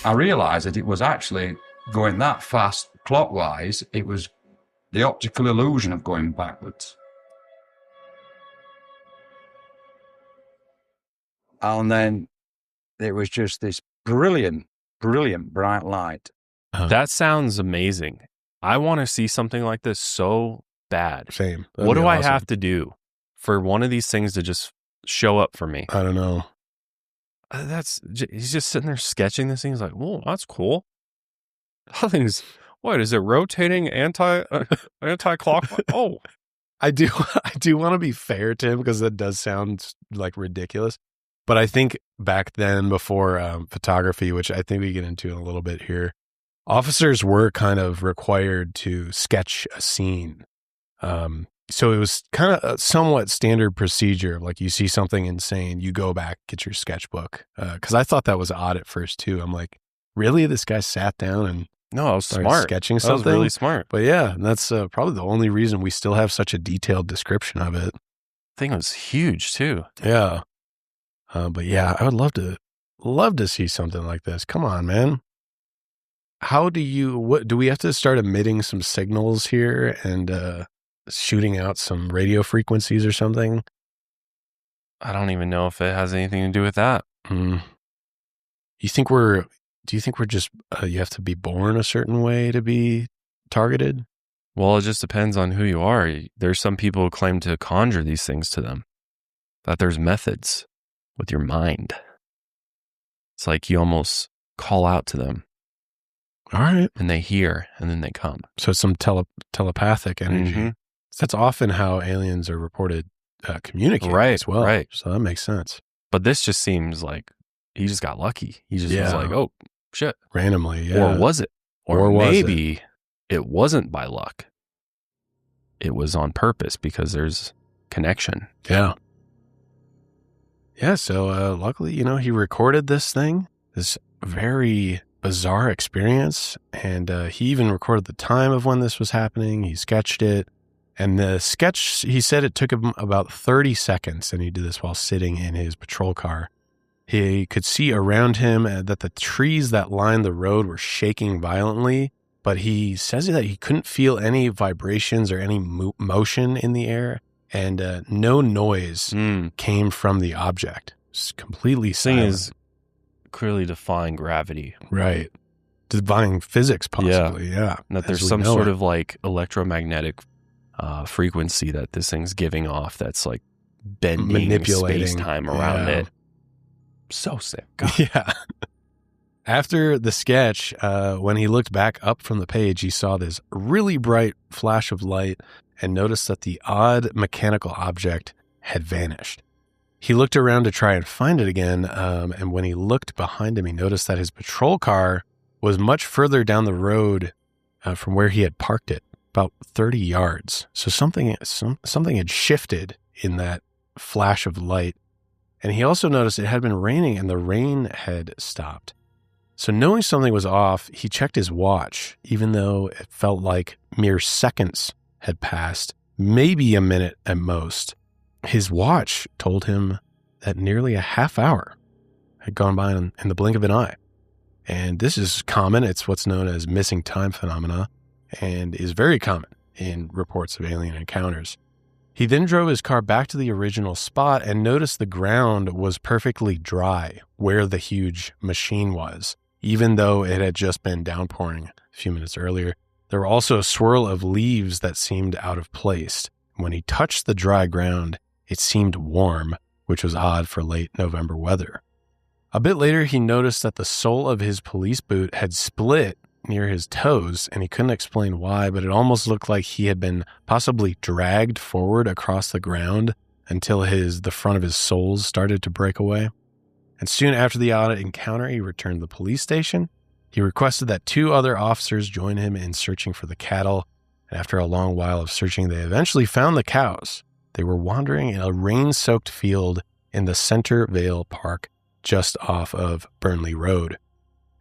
I realised that it was actually going that fast clockwise. It was the optical illusion of going backwards. And then it was just this brilliant bright light. That sounds amazing. I want to see something like this so bad. Same. What do I have to do for one of these things to just show up for me? I don't know. He's just sitting there sketching this thing. He's like, whoa, that's cool. That thing's, what, is it rotating anti-clockwise? Oh. I do want to be fair to him because that does sound like ridiculous. But I think back then, before photography, which I think we get into in a little bit here, officers were kind of required to sketch a scene. So it was kind of a somewhat standard procedure. Like you see something insane, you go back, get your sketchbook. Because I thought that was odd at first too. I'm like, really? This guy sat down and I was smart. Sketching something? That was really smart. But yeah, that's probably the only reason we still have such a detailed description of it. Thing was huge too. Yeah. But yeah, I would love to see something like this. Come on, man. What do we have to start emitting some signals here and shooting out some radio frequencies or something? I don't even know if it has anything to do with that. Do you think we're just, you have to be born a certain way to be targeted? Well, it just depends on who you are. There's some people who claim to conjure these things to them, that there's methods with your mind. It's like you almost call out to them. All right. And they hear, and then they come. So it's some telepathic energy. Mm-hmm. That's often how aliens are reported communicating as well. Right. So that makes sense. But this just seems like he just got lucky. He just was like, oh, shit. Randomly, yeah. Or was it? Or maybe it wasn't by luck. It was on purpose because there's connection. Yeah. Yeah, so luckily, he recorded this thing, this very bizarre experience, and he even recorded the time of when this was happening. He sketched it, and the sketch, he said it took him about 30 seconds, and he did this while sitting in his patrol car. He could see around him that the trees that lined the road were shaking violently, but he says that he couldn't feel any vibrations or any motion in the air. And no noise came from the object. It's completely silent. Thing is clearly defying gravity. Right. Defying physics, possibly, yeah. And that there's some sort of like electromagnetic frequency that this thing's giving off that's like bending manipulating space-time around it. So sick. God. Yeah. After the sketch, when he looked back up from the page, he saw this really bright flash of light and noticed that the odd mechanical object had vanished. He looked around to try and find it again, and when he looked behind him, he noticed that his patrol car was much further down the road from where he had parked it, about 30 yards. So something had shifted in that flash of light. And he also noticed it had been raining and the rain had stopped. So knowing something was off, he checked his watch, even though it felt like mere seconds had passed, maybe a minute at most. His watch told him that nearly a half hour had gone by in the blink of an eye. And this is common. It's what's known as missing time phenomena and is very common in reports of alien encounters. He then drove his car back to the original spot and noticed the ground was perfectly dry where the huge machine was. Even though it had just been downpouring a few minutes earlier, there were also a swirl of leaves that seemed out of place. When he touched the dry ground, it seemed warm, which was odd for late November weather. A bit later, he noticed that the sole of his police boot had split near his toes, and he couldn't explain why, but it almost looked like he had been possibly dragged forward across the ground until the front of his soles started to break away. And soon after the odd encounter, he returned to the police station. He requested that 2 other officers join him in searching for the cattle, and after a long while of searching, they eventually found the cows. They were wandering in a rain-soaked field in the Center Vale Park just off of Burnley Road.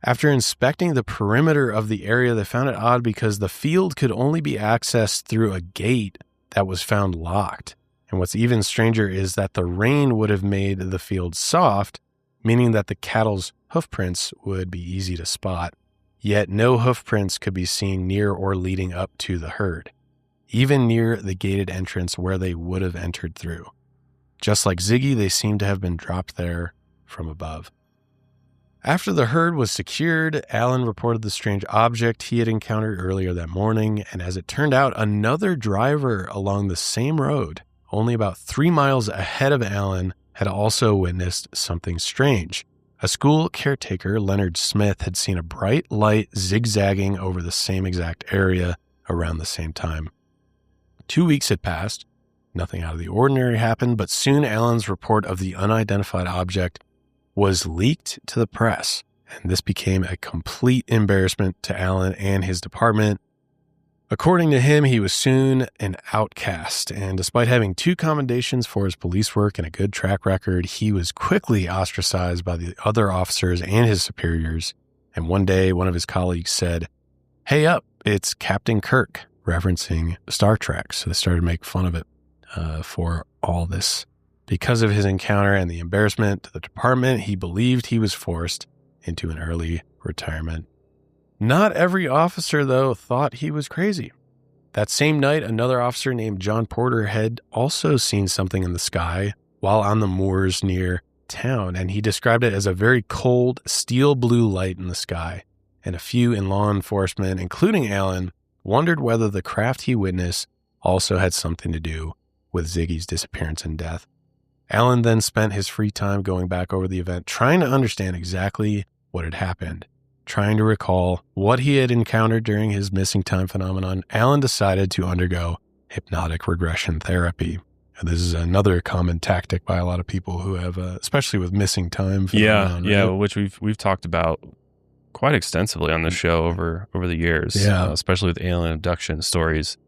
After inspecting the perimeter of the area, they found it odd because the field could only be accessed through a gate that was found locked. And what's even stranger is that the rain would have made the field soft, meaning that the cattle's hoofprints would be easy to spot. Yet no hoofprints could be seen near or leading up to the herd, even near the gated entrance where they would have entered through. Just like Ziggy, they seemed to have been dropped there from above. After the herd was secured, Alan reported the strange object he had encountered earlier that morning, and as it turned out, another driver along the same road, only about 3 miles ahead of Alan, had also witnessed something strange. A school caretaker, Leonard Smith, had seen a bright light zigzagging over the same exact area around the same time. 2 weeks had passed. Nothing out of the ordinary happened, but soon Alan's report of the unidentified object was leaked to the press, and this became a complete embarrassment to Alan and his department. According to him, he was soon an outcast, and despite having 2 commendations for his police work and a good track record, he was quickly ostracized by the other officers and his superiors. And one day, one of his colleagues said, "Hey up, it's Captain Kirk," referencing Star Trek. So they started to make fun of it for all this. Because of his encounter and the embarrassment to the department, he believed he was forced into an early retirement. Not every officer, though, thought he was crazy. That same night, another officer named John Porter had also seen something in the sky while on the moors near town, and he described it as a very cold, steel blue light in the sky. And a few in law enforcement, including Alan, wondered whether the craft he witnessed also had something to do with Ziggy's disappearance and death. Alan then spent his free time going back over the event, trying to understand exactly what had happened. Trying to recall what he had encountered during his missing time phenomenon, Alan decided to undergo hypnotic regression therapy. And this is another common tactic by a lot of people who have, especially with missing time phenomenon. Yeah, right? which we've talked about quite extensively on the show over the years, especially with alien abduction stories.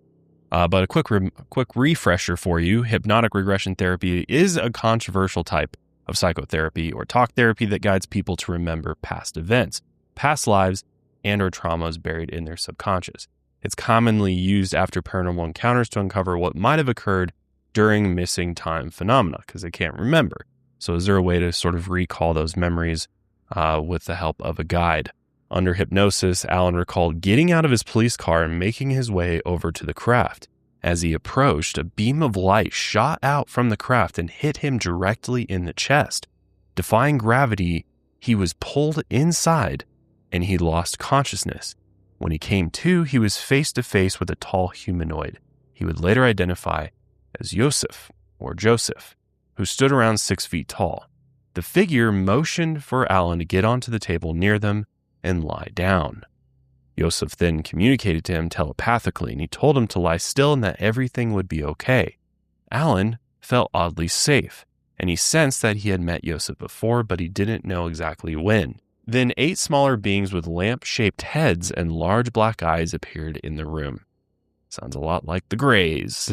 But a quick refresher for you: hypnotic regression therapy is a controversial type of psychotherapy or talk therapy that guides people to remember past events, past lives, and or traumas buried in their subconscious. It's commonly used after paranormal encounters to uncover what might have occurred during missing time phenomena because they can't remember. So is there a way to sort of recall those memories with the help of a guide? Under hypnosis, Alan recalled getting out of his police car and making his way over to the craft. As he approached, a beam of light shot out from the craft and hit him directly in the chest. Defying gravity, he was pulled inside and he lost consciousness. When he came to, he was face to face with a tall humanoid he would later identify as Joseph, who stood around 6 feet tall. The figure motioned for Alan to get onto the table near them and lie down. Joseph then communicated to him telepathically, and he told him to lie still and that everything would be okay. Alan felt oddly safe, and he sensed that he had met Joseph before, but he didn't know exactly when. Then 8 smaller beings with lamp-shaped heads and large black eyes appeared in the room. Sounds a lot like the Greys.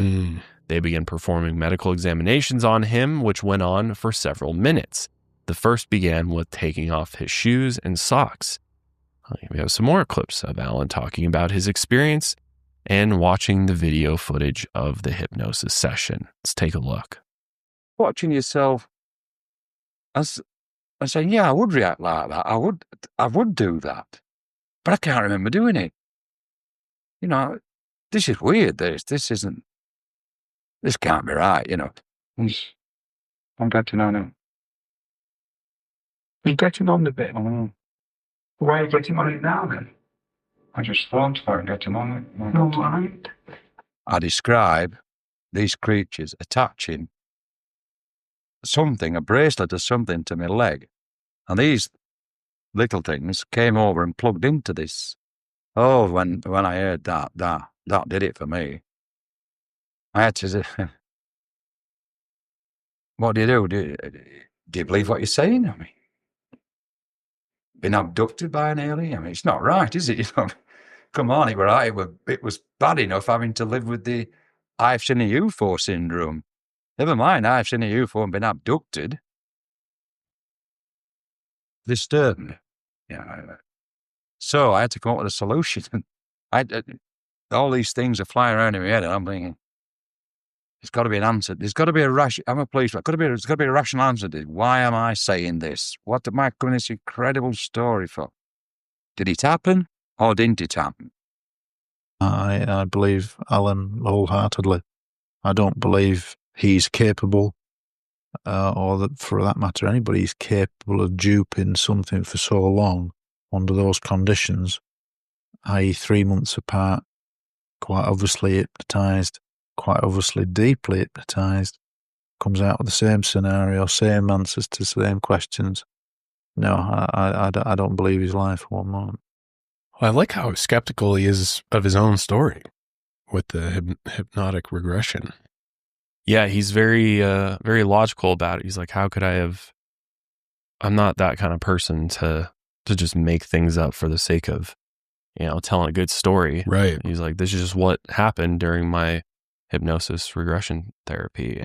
They began performing medical examinations on him, which went on for several minutes. The first began with taking off his shoes and socks. We have some more clips of Alan talking about his experience and watching the video footage of the hypnosis session. Let's take a look. Watching yourself as and saying, yeah, I would react like that. I would do that. But I can't remember doing it. You know, this is weird. This can't be right, you know. I'm getting on it. You're getting on the bit. Why are you getting on it now then? I just thought about getting on it. No, right. I describe these creatures attaching something, a bracelet or something, to my leg. And these little things came over and plugged into this. Oh, when I heard that did it for me. I had to say, what do you do? Do you believe what you're saying? I mean, been abducted by an alien? I mean, it's not right, is it? You know, come on, it was bad enough having to live with the I've seen a UFO syndrome. Never mind, I've seen a UFO and been abducted. Disturbed me. Yeah. So I had to come up with a solution. All these things are flying around in my head, and I'm thinking, there's got to be an answer. There's got to be I'm a policeman. There's got to be a rational answer to this. Why am I saying this? What am I coming this incredible story for? Did it happen or didn't it happen? I believe Alan wholeheartedly. I don't believe he's capable, or that for that matter, anybody's capable of duping something for so long under those conditions, i.e. 3 months apart, quite obviously hypnotized, quite obviously deeply hypnotized, comes out with the same scenario, same answers to the same questions. No, I don't believe his life for one moment. Well, I like how skeptical he is of his own story with the hypnotic regression. Yeah, he's very logical about it. He's like, how could I have... I'm not that kind of person to just make things up for the sake of, telling a good story. Right. He's like, this is just what happened during my hypnosis regression therapy.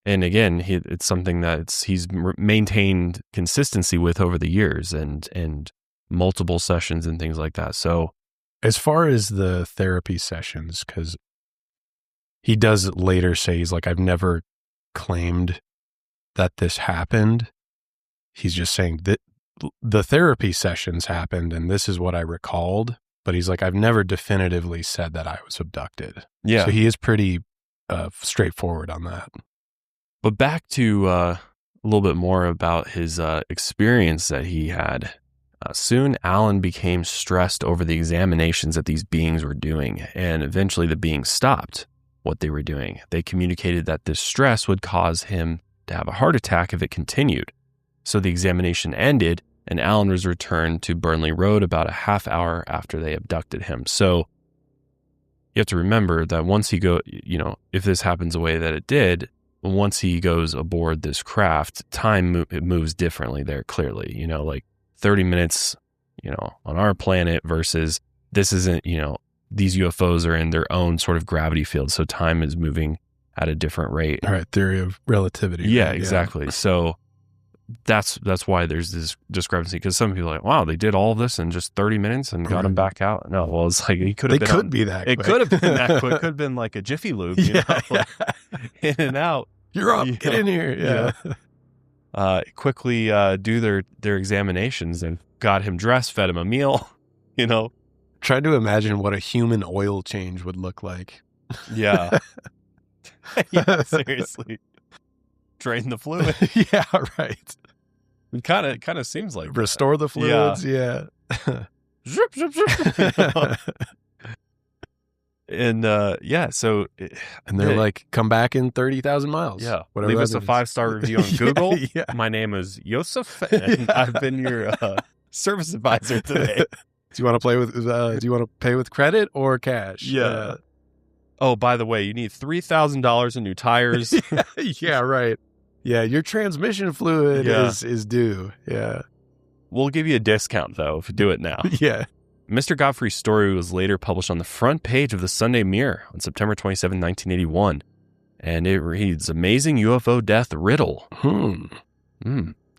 And again, it's something that he's maintained consistency with over the years and multiple sessions and things like that. So as far as the therapy sessions, because he does later say, he's like, I've never claimed that this happened. He's just saying that the therapy sessions happened and this is what I recalled. But he's like, I've never definitively said that I was abducted. Yeah. So he is pretty straightforward on that. But back to a little bit more about his experience that he had. Soon, Alan became stressed over the examinations that these beings were doing, and eventually the beings stopped what they were doing. They communicated that this stress would cause him to have a heart attack if it continued. So the examination ended, and Alan was returned to Burnley Road about a half hour after they abducted him. So you have to remember that once he if this happens the way that it did, once he goes aboard this craft, time it moves differently there clearly, like 30 minutes, on our planet versus this isn't, these UFOs are in their own sort of gravity field. So time is moving at a different rate. All right. Theory of relativity. Yeah, right? exactly. Yeah. So that's why there's this discrepancy, because some people are like, wow, they did all of this in just 30 minutes and got him back out. No, well, it's like, he could have been. It could be that quick. It could have been that quick. Could have been like a Jiffy Lube, in and out. You're up. Get in here. Yeah. Quickly do their examinations and got him dressed, fed him a meal, Try to imagine what a human oil change would look like. Yeah. Yeah, seriously. Drain the fluid. Yeah, right. It kind of seems like restore the fluids. Yeah. Zip, zip, zip. And so and they're like, come back in 30,000 miles. Yeah. Whatever. Leave us a 5-star review on Google. Yeah. My name is Yosef, and I've been your service advisor today. Do you want to play with? Do you want to pay with credit or cash? Yeah. Oh, by the way, you need $3,000 in new tires. Yeah, right. Yeah, your transmission fluid is due. Yeah. We'll give you a discount, though, if you do it now. Yeah. Mr. Godfrey's story was later published on the front page of the Sunday Mirror on September 27, 1981. And it reads, Amazing UFO Death Riddle.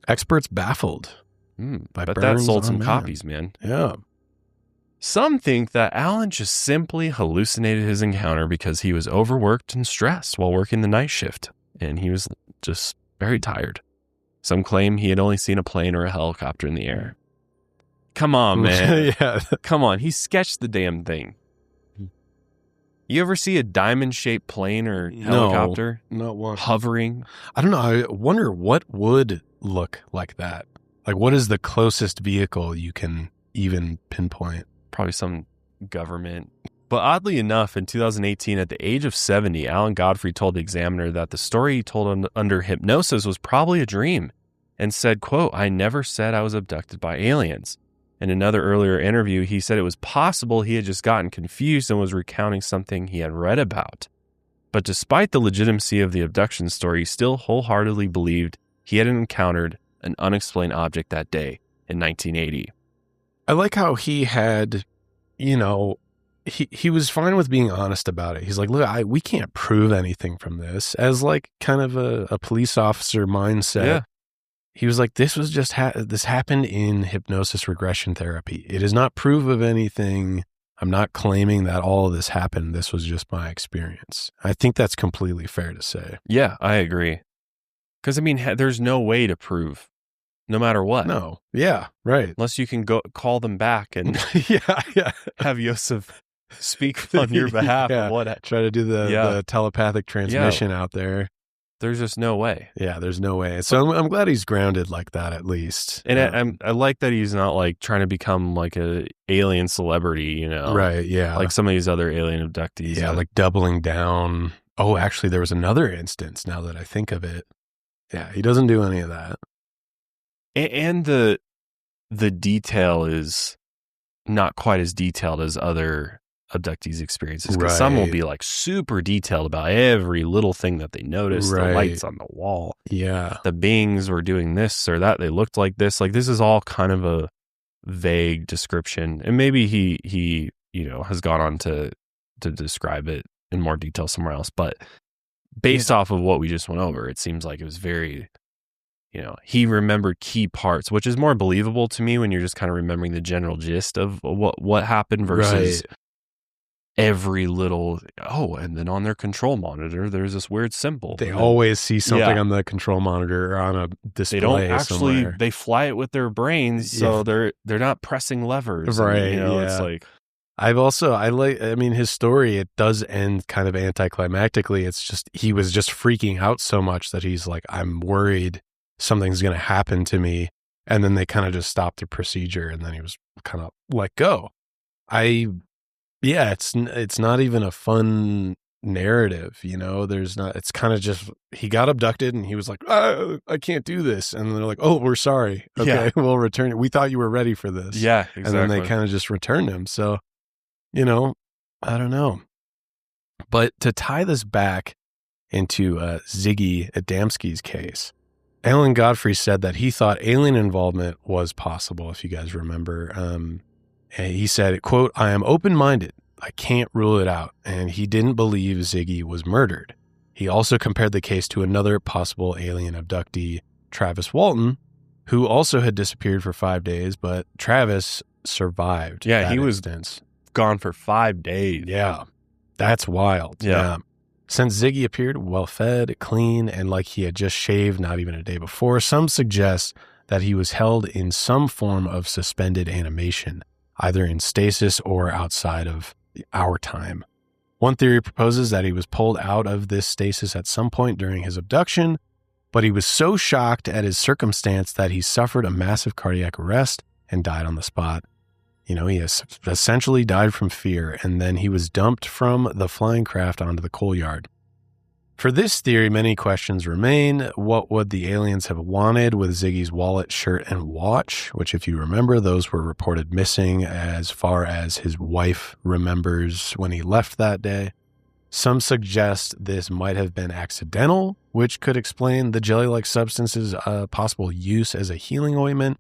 Experts baffled. But that sold some copies, man. Yeah. Some think that Alan just simply hallucinated his encounter because he was overworked and stressed while working the night shift, and he was just very tired. Some claim he had only seen a plane or a helicopter in the air. Come on, man. Yeah. Come on. He sketched the damn thing. You ever see a diamond-shaped plane or helicopter? Not one. Hovering? I don't know. I wonder what would look like that. Like, what is the closest vehicle you can even pinpoint? Probably some government. But oddly enough, in 2018, at the age of 70, Alan Godfrey told the Examiner that the story he told under hypnosis was probably a dream and said, quote, I never said I was abducted by aliens. In another earlier interview, he said it was possible he had just gotten confused and was recounting something he had read about. But despite the legitimacy of the abduction story, he still wholeheartedly believed he had encountered an unexplained object that day in 1980. I like how he had, he was fine with being honest about it. He's like, look, we can't prove anything from this, as like kind of a police officer mindset. Yeah. He was like, this was just, this happened in hypnosis regression therapy. It is not proof of anything. I'm not claiming that all of this happened. This was just my experience. I think that's completely fair to say. Yeah, I agree. Because, I mean, there's no way to prove, no matter what. No. Yeah, right. Unless you can go call them back and yeah. have Yosef speak on your behalf. Yeah. What? Try to do the telepathic transmission out there. There's just no way. Yeah, there's no way. So I'm glad he's grounded like that, at least. And I like that he's not like trying to become like a alien celebrity, Right, yeah. Like some of these other alien abductees. Yeah, like doubling down. Oh, actually, there was another instance now that I think of it. Yeah, he doesn't do any of that. And the detail is not quite as detailed as other abductees' experiences. Because some will be like super detailed about every little thing that they noticed. The lights on the wall. Yeah. The beings were doing this or that. They looked like this. Like this is all kind of a vague description. And maybe he has gone on to describe it in more detail somewhere else. But based off of what we just went over, it seems like it was very, he remembered key parts, which is more believable to me when you're just kind of remembering the general gist of what happened versus every little, and then on their control monitor, there's this weird symbol. They always see something on the control monitor or on a display. They don't actually, somewhere. They fly it with their brains, so they're not pressing levers. Right. It's like, his story, it does end kind of anticlimactically. It's just, he was just freaking out so much that he's like, I'm worried something's going to happen to me. And then they kind of just stopped the procedure and then he was kind of let go. It's not even a fun narrative, it's kind of just, he got abducted and he was like, I can't do this. And they're like, oh, we're sorry. Okay, we'll return it. We thought you were ready for this. Yeah, exactly. And then they kind of just returned him. So, I don't know. But to tie this back into Ziggy Adamski's case, Alan Godfrey said that he thought alien involvement was possible, if you guys remember. And he said, quote, I am open-minded. I can't rule it out. And he didn't believe Ziggy was murdered. He also compared the case to another possible alien abductee, Travis Walton, who also had disappeared for 5 days, but Travis survived. Yeah, he was instance. Gone for 5 days. Yeah, that's wild. Yeah. Since Ziggy appeared well-fed, clean, and like he had just shaved not even a day before, some suggest that he was held in some form of suspended animation, either in stasis or outside of our time. One theory proposes that he was pulled out of this stasis at some point during his abduction, but he was so shocked at his circumstance that he suffered a massive cardiac arrest and died on the spot. He has essentially died from fear, and then he was dumped from the flying craft onto the coal yard. For this theory, many questions remain. What would the aliens have wanted with Ziggy's wallet, shirt, and watch? Which, if you remember, those were reported missing as far as his wife remembers when he left that day. Some suggest this might have been accidental, which could explain the jelly-like substance's possible use as a healing ointment.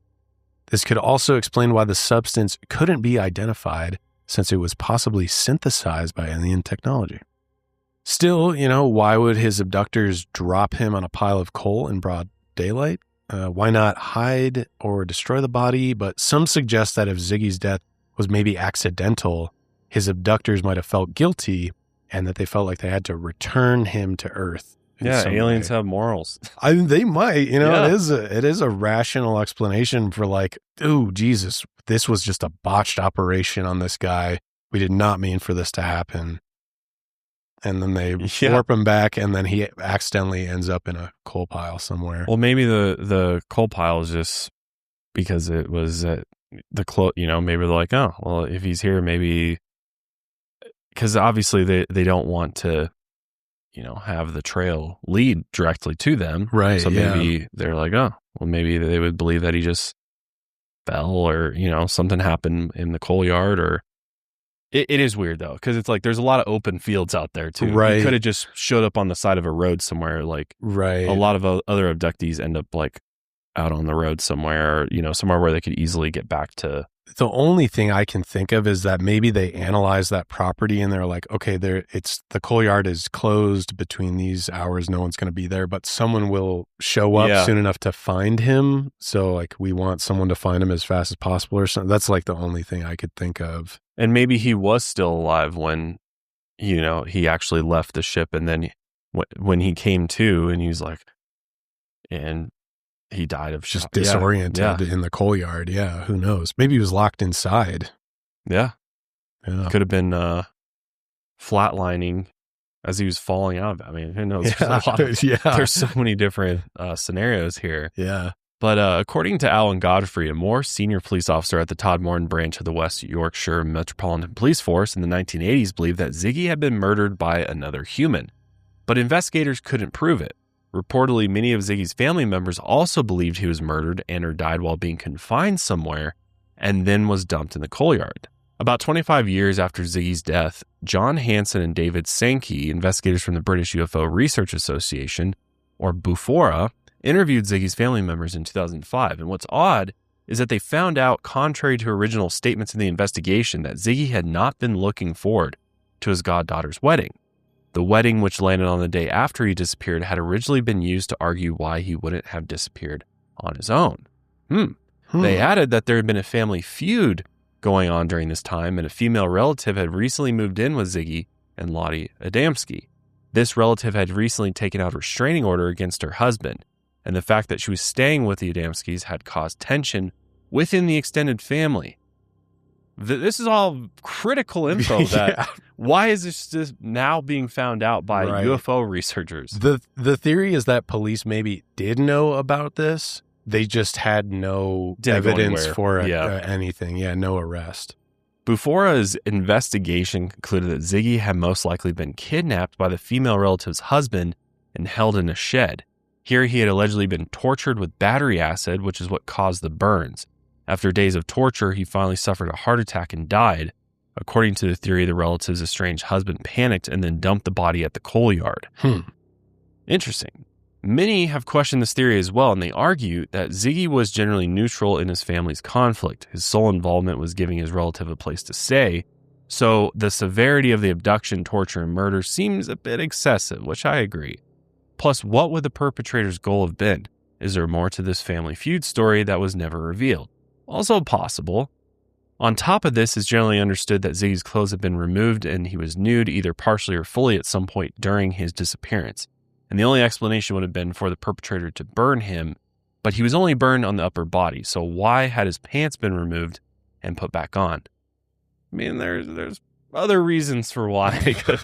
This could also explain why the substance couldn't be identified, since it was possibly synthesized by alien technology. Still, why would his abductors drop him on a pile of coal in broad daylight? Why not hide or destroy the body? But some suggest that if Ziggy's death was maybe accidental, his abductors might have felt guilty and that they felt like they had to return him to Earth. Yeah, aliens have morals. They might, it is a rational explanation for like, oh, Jesus, this was just a botched operation on this guy. We did not mean for this to happen. And then they warp him back, and then he accidentally ends up in a coal pile somewhere. Well, maybe the coal pile is just because it was maybe they're like, oh, well, if he's here, maybe, because obviously they don't want to, have the trail lead directly to them. Right. So maybe they're like, oh, well, maybe they would believe that he just fell or, something happened in the coal yard or. It is weird, though, because it's like there's a lot of open fields out there, too. Right. He could have just showed up on the side of a road somewhere. Like, right. A lot of other abductees end up, like, out on the road somewhere, somewhere where they could easily get back to. The only thing I can think of is that maybe they analyze that property and they're like, okay, the coal yard is closed between these hours. No one's going to be there, but someone will show up soon enough to find him. So, like, we want someone to find him as fast as possible or something. That's, like, the only thing I could think of. And maybe he was still alive when, he actually left the ship. And then when he came to and he was like, and he died of just disoriented in the coal yard. Yeah. Who knows? Maybe he was locked inside. Yeah. Could have been flatlining as he was falling out of it. I mean, who knows? There's so many different scenarios here. Yeah. But according to Alan Godfrey, a more senior police officer at the Todmorden branch of the West Yorkshire Metropolitan Police Force in the 1980s, believed that Ziggy had been murdered by another human. But investigators couldn't prove it. Reportedly, many of Ziggy's family members also believed he was murdered and or died while being confined somewhere and then was dumped in the coal yard. About 25 years after Ziggy's death, John Hansen and David Sankey, investigators from the British UFO Research Association, or BUFORA, interviewed Ziggy's family members in 2005. And what's odd is that they found out, contrary to original statements in the investigation, that Ziggy had not been looking forward to his goddaughter's wedding. The wedding, which landed on the day after he disappeared, had originally been used to argue why he wouldn't have disappeared on his own. They added that there had been a family feud going on during this time, and a female relative had recently moved in with Ziggy and Lottie Adamski. This relative had recently taken out a restraining order against her husband, and the fact that she was staying with the Adamskis had caused tension within the extended family. This is all critical info. Why is this just now being found out by UFO researchers? The theory is that police maybe did know about this. They just had no evidence for anything. Yeah, no arrest. Bufora's investigation concluded that Ziggy had most likely been kidnapped by the female relative's husband and held in a shed. Here he had allegedly been tortured with battery acid, which is what caused the burns. After days of torture, he finally suffered a heart attack and died. According to the theory, the relative's estranged husband panicked and then dumped the body at the coal yard. Interesting. Many have questioned this theory as well, and they argue that Ziggy was generally neutral in his family's conflict. His sole involvement was giving his relative a place to stay. So the severity of the abduction, torture, and murder seems a bit excessive, which I agree. Plus, what would the perpetrator's goal have been? Is there more to this family feud story that was never revealed? Also possible. On top of this, it's generally understood that Ziggy's clothes had been removed and he was nude either partially or fully at some point during his disappearance. And the only explanation would have been for the perpetrator to burn him, but he was only burned on the upper body. So why had his pants been removed and put back on? I mean, there's other reasons for why they could,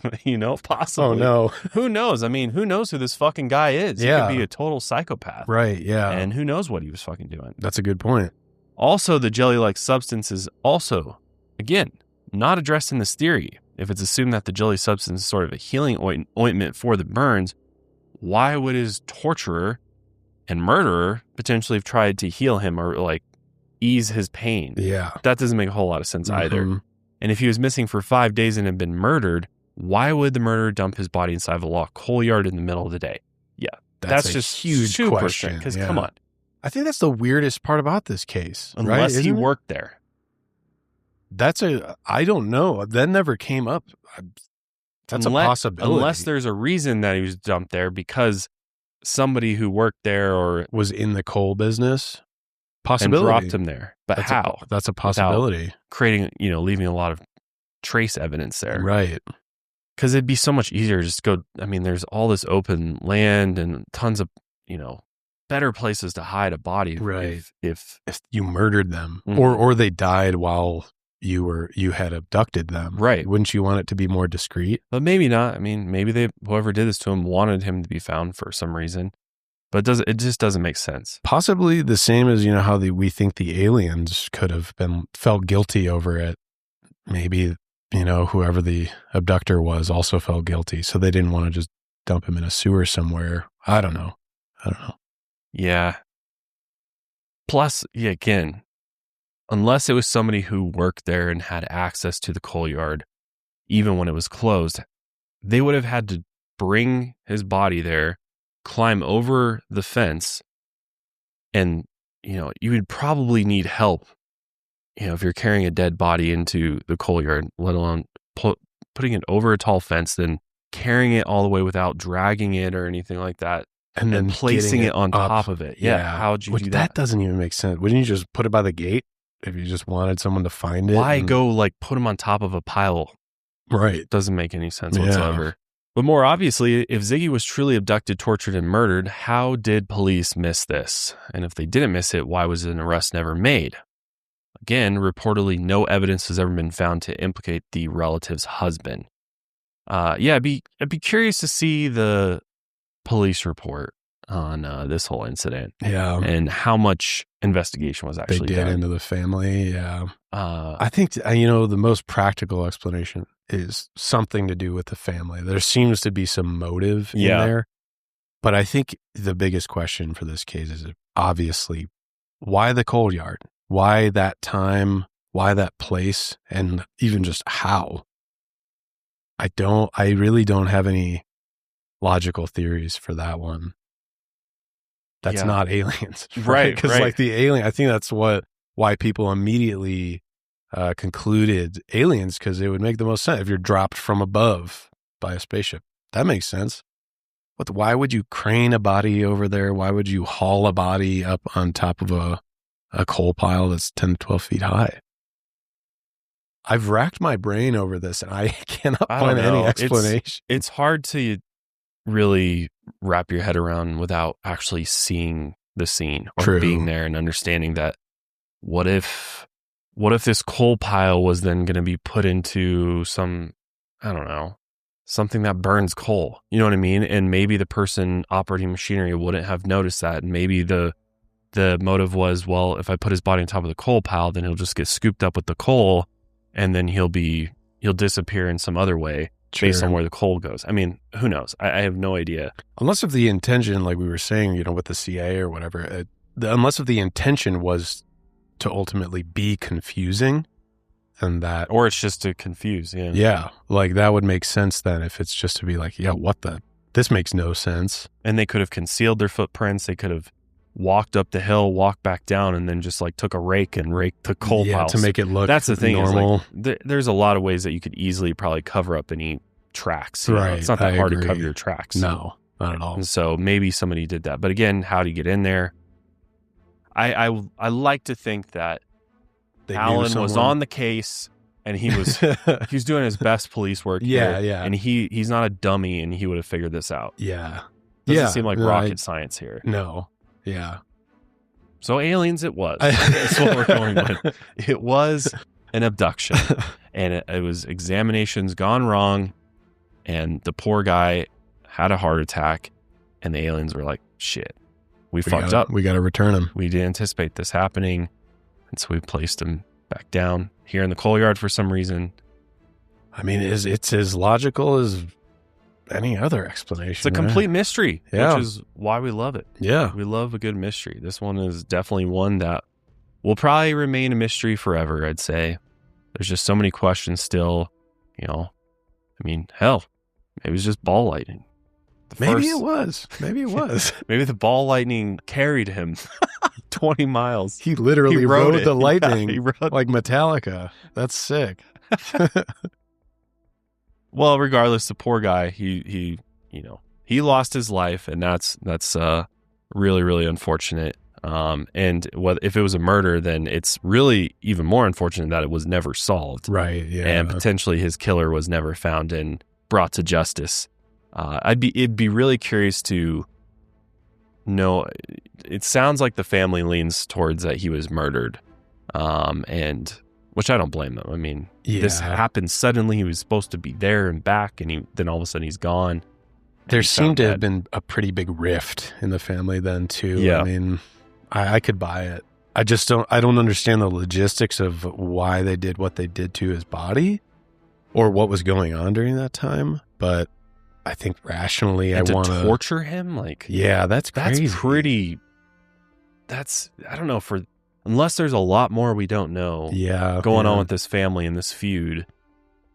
possibly. Oh, no. Who knows? I mean, who knows who this fucking guy is? He could be a total psychopath. Right, yeah. And who knows what he was fucking doing. That's a good point. Also, the jelly-like substance is also, again, not addressed in this theory. If it's assumed that the jelly substance is sort of a healing ointment for the burns, why would his torturer and murderer potentially have tried to heal him or, like, ease his pain? Yeah. That doesn't make a whole lot of sense either. And if he was missing for 5 days and had been murdered, why would the murderer dump his body inside of a locked coal yard in the middle of the day? Yeah, that's a just huge super question. Because come on, I think that's the weirdest part about this case. unless he worked there. I don't know. That never came up. That's a possibility. Unless there's a reason that he was dumped there because somebody who worked there or was in the coal business. Possibility. And dropped him there. But how? That's a possibility. Creating, leaving a lot of trace evidence there. Right. Because it'd be so much easier to just go. I mean, there's all this open land and tons of, better places to hide a body. Right. If you murdered them Mhm. or they died while you had abducted them. Right. Wouldn't you want it to be more discreet? But maybe not. I mean, maybe whoever did this to him wanted him to be found for some reason. But it just doesn't make sense. Possibly the same as, how we think the aliens could have felt guilty over it. Maybe, whoever the abductor was also felt guilty. So they didn't want to just dump him in a sewer somewhere. I don't know. Yeah. Plus, again, unless it was somebody who worked there and had access to the coal yard, even when it was closed, they would have had to bring his body there, climb over the fence, and, you would probably need help, if you're carrying a dead body into the coal yard, let alone putting it over a tall fence, then carrying it all the way without dragging it or anything like that. And then placing it on top of it. Yeah. How'd you do that? That doesn't even make sense. Wouldn't you just put it by the gate if you just wanted someone to find it? Why go put them on top of a pile? Right. Doesn't make any sense whatsoever. But more obviously, if Ziggy was truly abducted, tortured, and murdered, how did police miss this? And if they didn't miss it, why was an arrest never made? Again, reportedly, no evidence has ever been found to implicate the relative's husband. I'd be curious to see the police report on this whole incident. Yeah. And how much investigation was actually done into the family. Yeah. I think, the most practical explanation is something to do with the family. There seems to be some motive in there. But I think the biggest question for this case is obviously why the coal yard? Why that time? Why that place? And even just how? I really don't have any logical theories for that one. That's not aliens, right? Because the alien, I think that's why people immediately concluded aliens, because it would make the most sense if you're dropped from above by a spaceship. That makes sense. But why would you crane a body over there? Why would you haul a body up on top of a coal pile that's 10 to 12 feet high? I've racked my brain over this and I cannot find any explanation. It's hard to really wrap your head around without actually seeing the scene or being there and understanding that what if this coal pile was then going to be put into some, I don't know, something that burns coal, you know what I mean? And maybe the person operating machinery wouldn't have noticed that. And maybe the motive was, well, if I put his body on top of the coal pile, then he'll just get scooped up with the coal and then he'll disappear in some other way. Based on where the coal goes. I mean, who knows? I have no idea. Unless if the intention, like we were saying, with the CIA or whatever, unless if the intention was to ultimately be confusing, and that... Or it's just to confuse, Yeah, that would make sense then if it's just to be this makes no sense. And they could have concealed their footprints. They could have walked up the hill, walked back down, and then just took a rake and raked the coal piles. To make it look That's the thing. Normal. There's a lot of ways that you could easily probably cover up any tracks. Right. It's not that hard to cover your tracks. No, not at all. And so maybe somebody did that. But again, how do you get in there? I like to think that Alan was on the case and he was doing his best police work. Yeah. And he's not a dummy and he would have figured this out. Yeah. Doesn't seem like rocket science here. No. Yeah. So aliens it was. That's what we're going with. It was an abduction. And it was examinations gone wrong. And the poor guy had a heart attack. And the aliens were like, shit, we fucked up. We got to return him. We didn't anticipate this happening. And so we placed him back down here in the coal yard for some reason. I mean, it's as logical as any other explanation. It's a complete mystery, which is why we love it. Yeah. We love a good mystery. This one is definitely one that will probably remain a mystery forever, I'd say. There's just so many questions still, I mean, hell, maybe it was just ball lightning. Maybe it was. Maybe the ball lightning carried him 20 miles. He literally rode the lightning he rode. like Metallica. That's sick. Well, regardless, the poor guy, he lost his life, and that's really, really unfortunate. And if it was a murder, then it's really even more unfortunate that it was never solved. Right. Yeah. And potentially his killer was never found and brought to justice. It'd be really curious to know. It sounds like the family leans towards that he was murdered, and which I don't blame them. I mean, this happened suddenly. He was supposed to be there and back, and then all of a sudden he's gone. There seemed to have been a pretty big rift in the family then too. Yeah. I mean, I could buy it. I don't understand the logistics of why they did what they did to his body or what was going on during that time. But I think rationally, I want to torture him. Like, yeah, that's crazy. I don't know, unless there's a lot more we don't know. Going on with this family and this feud.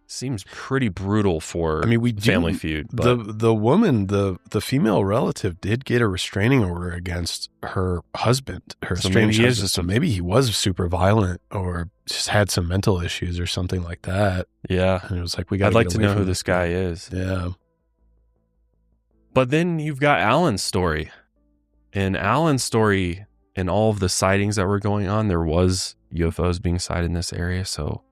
Seems pretty brutal for family feud. But the woman, the female relative, did get a restraining order against her husband, her estranged husband. So maybe he was super violent or just had some mental issues or something like that. Yeah. And it was like, I'd like to know who this guy is. Yeah. But then you've got Alan's story. In Alan's story, in all of the sightings that were going on, there was UFOs being sighted in this area. So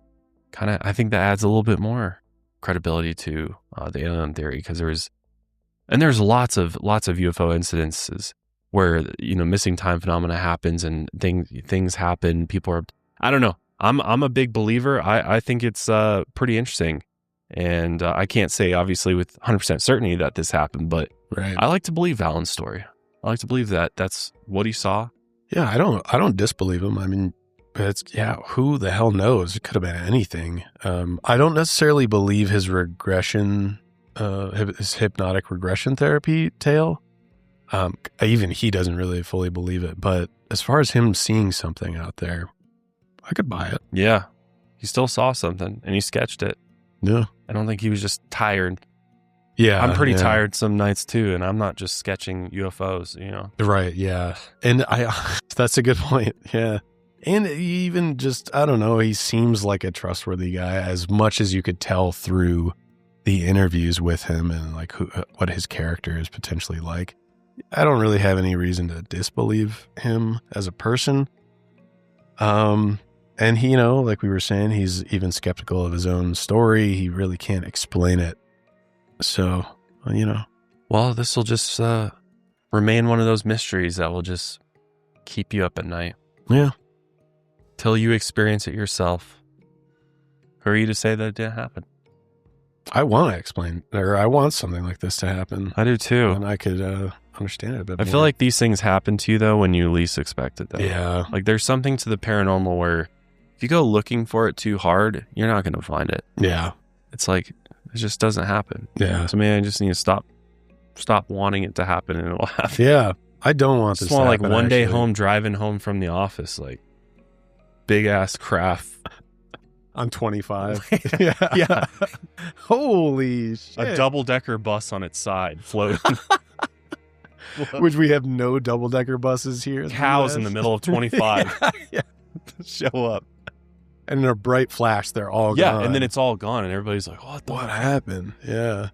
I think that adds a little bit more credibility to the alien theory, because there's lots of UFO incidences where missing time phenomena happens and things happen. People are, I don't know. I'm a big believer. I think it's pretty interesting, and I can't say obviously with 100% certainty that this happened, but I like to believe Alan's story. I like to believe that that's what he saw. Yeah, I don't disbelieve him. I mean, who the hell knows? It could have been anything. I don't necessarily believe his regression, his hypnotic regression therapy tale. Even he doesn't really fully believe it. But as far as him seeing something out there, I could buy it. Yeah, he still saw something and he sketched it. Yeah, I don't think he was just tired. Yeah, I'm pretty tired some nights too, and I'm not just sketching UFOs. Right? Yeah, and that's a good point. Yeah. And even just, I don't know, he seems like a trustworthy guy as much as you could tell through the interviews with him and like what his character is potentially like. I don't really have any reason to disbelieve him as a person. And he, like we were saying, he's even skeptical of his own story. He really can't explain it. So, Well, this will just remain one of those mysteries that will just keep you up at night. Yeah. Till you experience it yourself. Who are you to say that it didn't happen? I want to explain, or I want something like this to happen. I do too. And I could understand it a bit more. I feel like these things happen to you, though, when you least expect it, though. Yeah. Like, there's something to the paranormal where if you go looking for it too hard, you're not going to find it. Yeah. It's like, it just doesn't happen. Yeah. So maybe I just need to stop wanting it to happen, and it'll happen. Yeah. I don't want this to happen. Just want, like, one day home, driving home from the office, like, big ass craft on 25. Yeah. Holy shit. A double-decker bus on its side floating. Which we have no double-decker buses here. Cows in the middle of 25 show up. And in a bright flash, they're all gone. Yeah, and then it's all gone, and everybody's like, what happened? Yeah.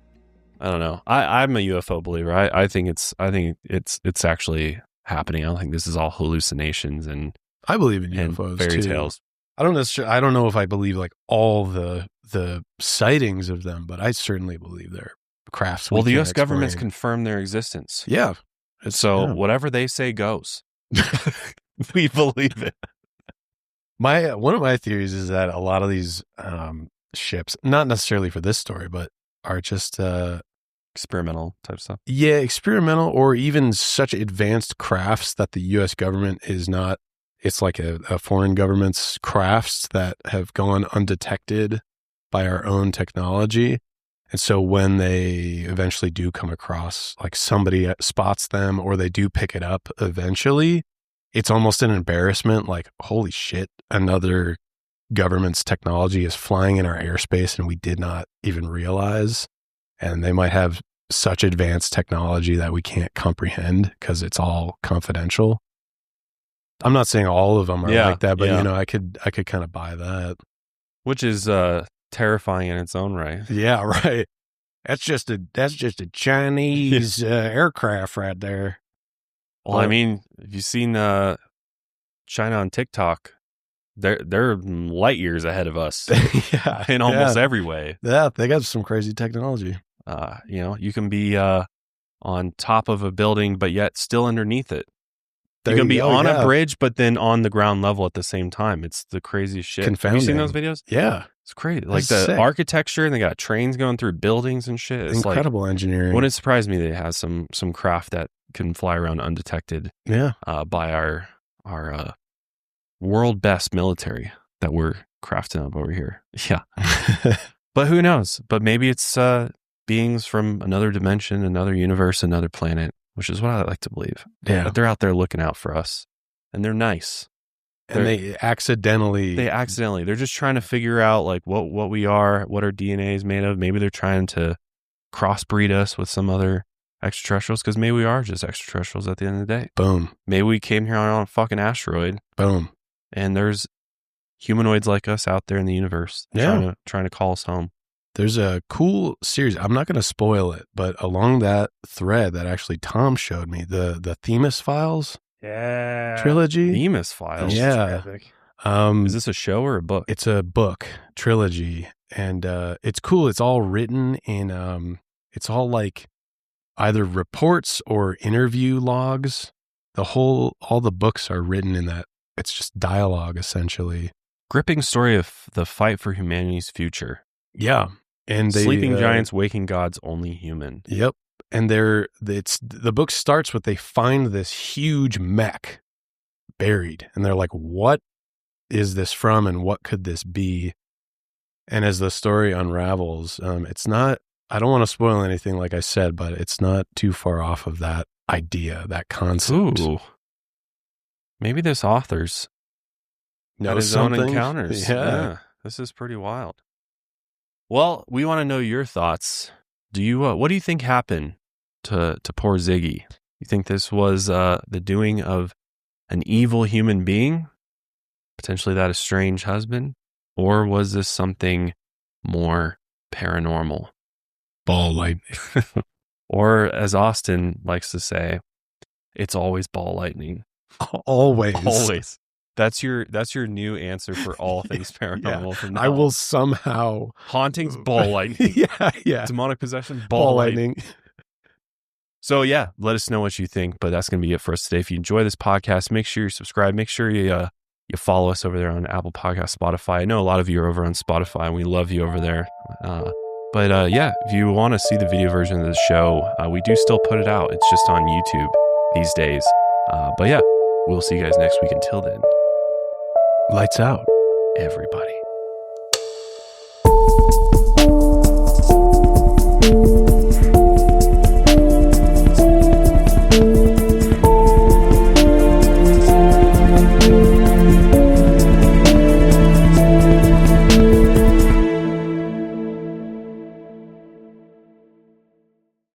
I don't know. I'm a UFO believer. I think it's actually happening. I don't think this is all hallucinations and I believe in UFOs fairy too. tales. I don't know if I believe like all the sightings of them, but I certainly believe they're crafts. Well, the U.S. government's confirmed their existence. Yeah. Whatever they say goes. We believe it. One of my theories is that a lot of these ships, not necessarily for this story, but are just experimental type stuff. Yeah, experimental, or even such advanced crafts that the U.S. government is not. It's like a foreign government's crafts that have gone undetected by our own technology. And so when they eventually do come across, like somebody spots them or they do pick it up eventually, it's almost an embarrassment. Like, holy shit, another government's technology is flying in our airspace and we did not even realize. And they might have such advanced technology that we can't comprehend because it's all confidential. I'm not saying all of them are like that, but I could kind of buy that. Which is terrifying in its own right. Yeah, right. That's just a Chinese aircraft right there. Well, I mean, have you seen China on TikTok? They're light years ahead of us in almost every way. Yeah, they got some crazy technology. You can be on top of a building, but yet still underneath it. You can be on a bridge, but then on the ground level at the same time. It's the craziest shit. Confounding. Have you seen those videos? Yeah. It's crazy. Like the architecture, and they got trains going through buildings and shit. It's incredible engineering. Wouldn't surprise me that it has some craft that can fly around undetected by our world best military that we're crafting up over here. Yeah. But who knows? But maybe it's beings from another dimension, another universe, another planet, which is what I like to believe. Yeah. But they're out there looking out for us. And they're nice. And they accidentally... They're just trying to figure out like what we are, what our DNA is made of. Maybe they're trying to crossbreed us with some other extraterrestrials, because maybe we are just extraterrestrials at the end of the day. Boom. Maybe we came here on a fucking asteroid. Boom. And there's humanoids like us out there in the universe trying to call us home. There's a cool series. I'm not going to spoil it, but along that thread that actually Tom showed me, the Themis Files trilogy. Themis Files. Yeah. Is this a show or a book? It's a book trilogy, and it's cool. It's all written in it's all like either reports or interview logs. All the books are written in that. It's just dialogue, essentially. Gripping story of the fight for humanity's future. Yeah. And sleeping giants, waking gods, only human. Yep. And the book starts with they find this huge mech buried, and they're like, what is this from, and what could this be? And as the story unravels, it's not, I don't want to spoil anything, like I said, but it's not too far off of that idea, that concept. Ooh. Maybe this author's had his own encounters. Yeah. This is pretty wild. Well, we want to know your thoughts. What do you think happened to poor Ziggy? You think this was the doing of an evil human being, potentially that estranged husband, or was this something more paranormal? Ball lightning. Or as Austin likes to say, it's always ball lightning. Always. That's your new answer for all things paranormal. From now I will somehow hauntings, ball lightning. yeah. Demonic possession, ball lightning. So yeah, let us know what you think. But that's going to be it for us today. If you enjoy this podcast, make sure you subscribe. Make sure you follow us over there on Apple Podcasts, Spotify. I know a lot of you are over on Spotify, and we love you over there. But if you want to see the video version of the show, we do still put it out. It's just on YouTube these days. But yeah, we'll see you guys next week. Until then, lights out, everybody.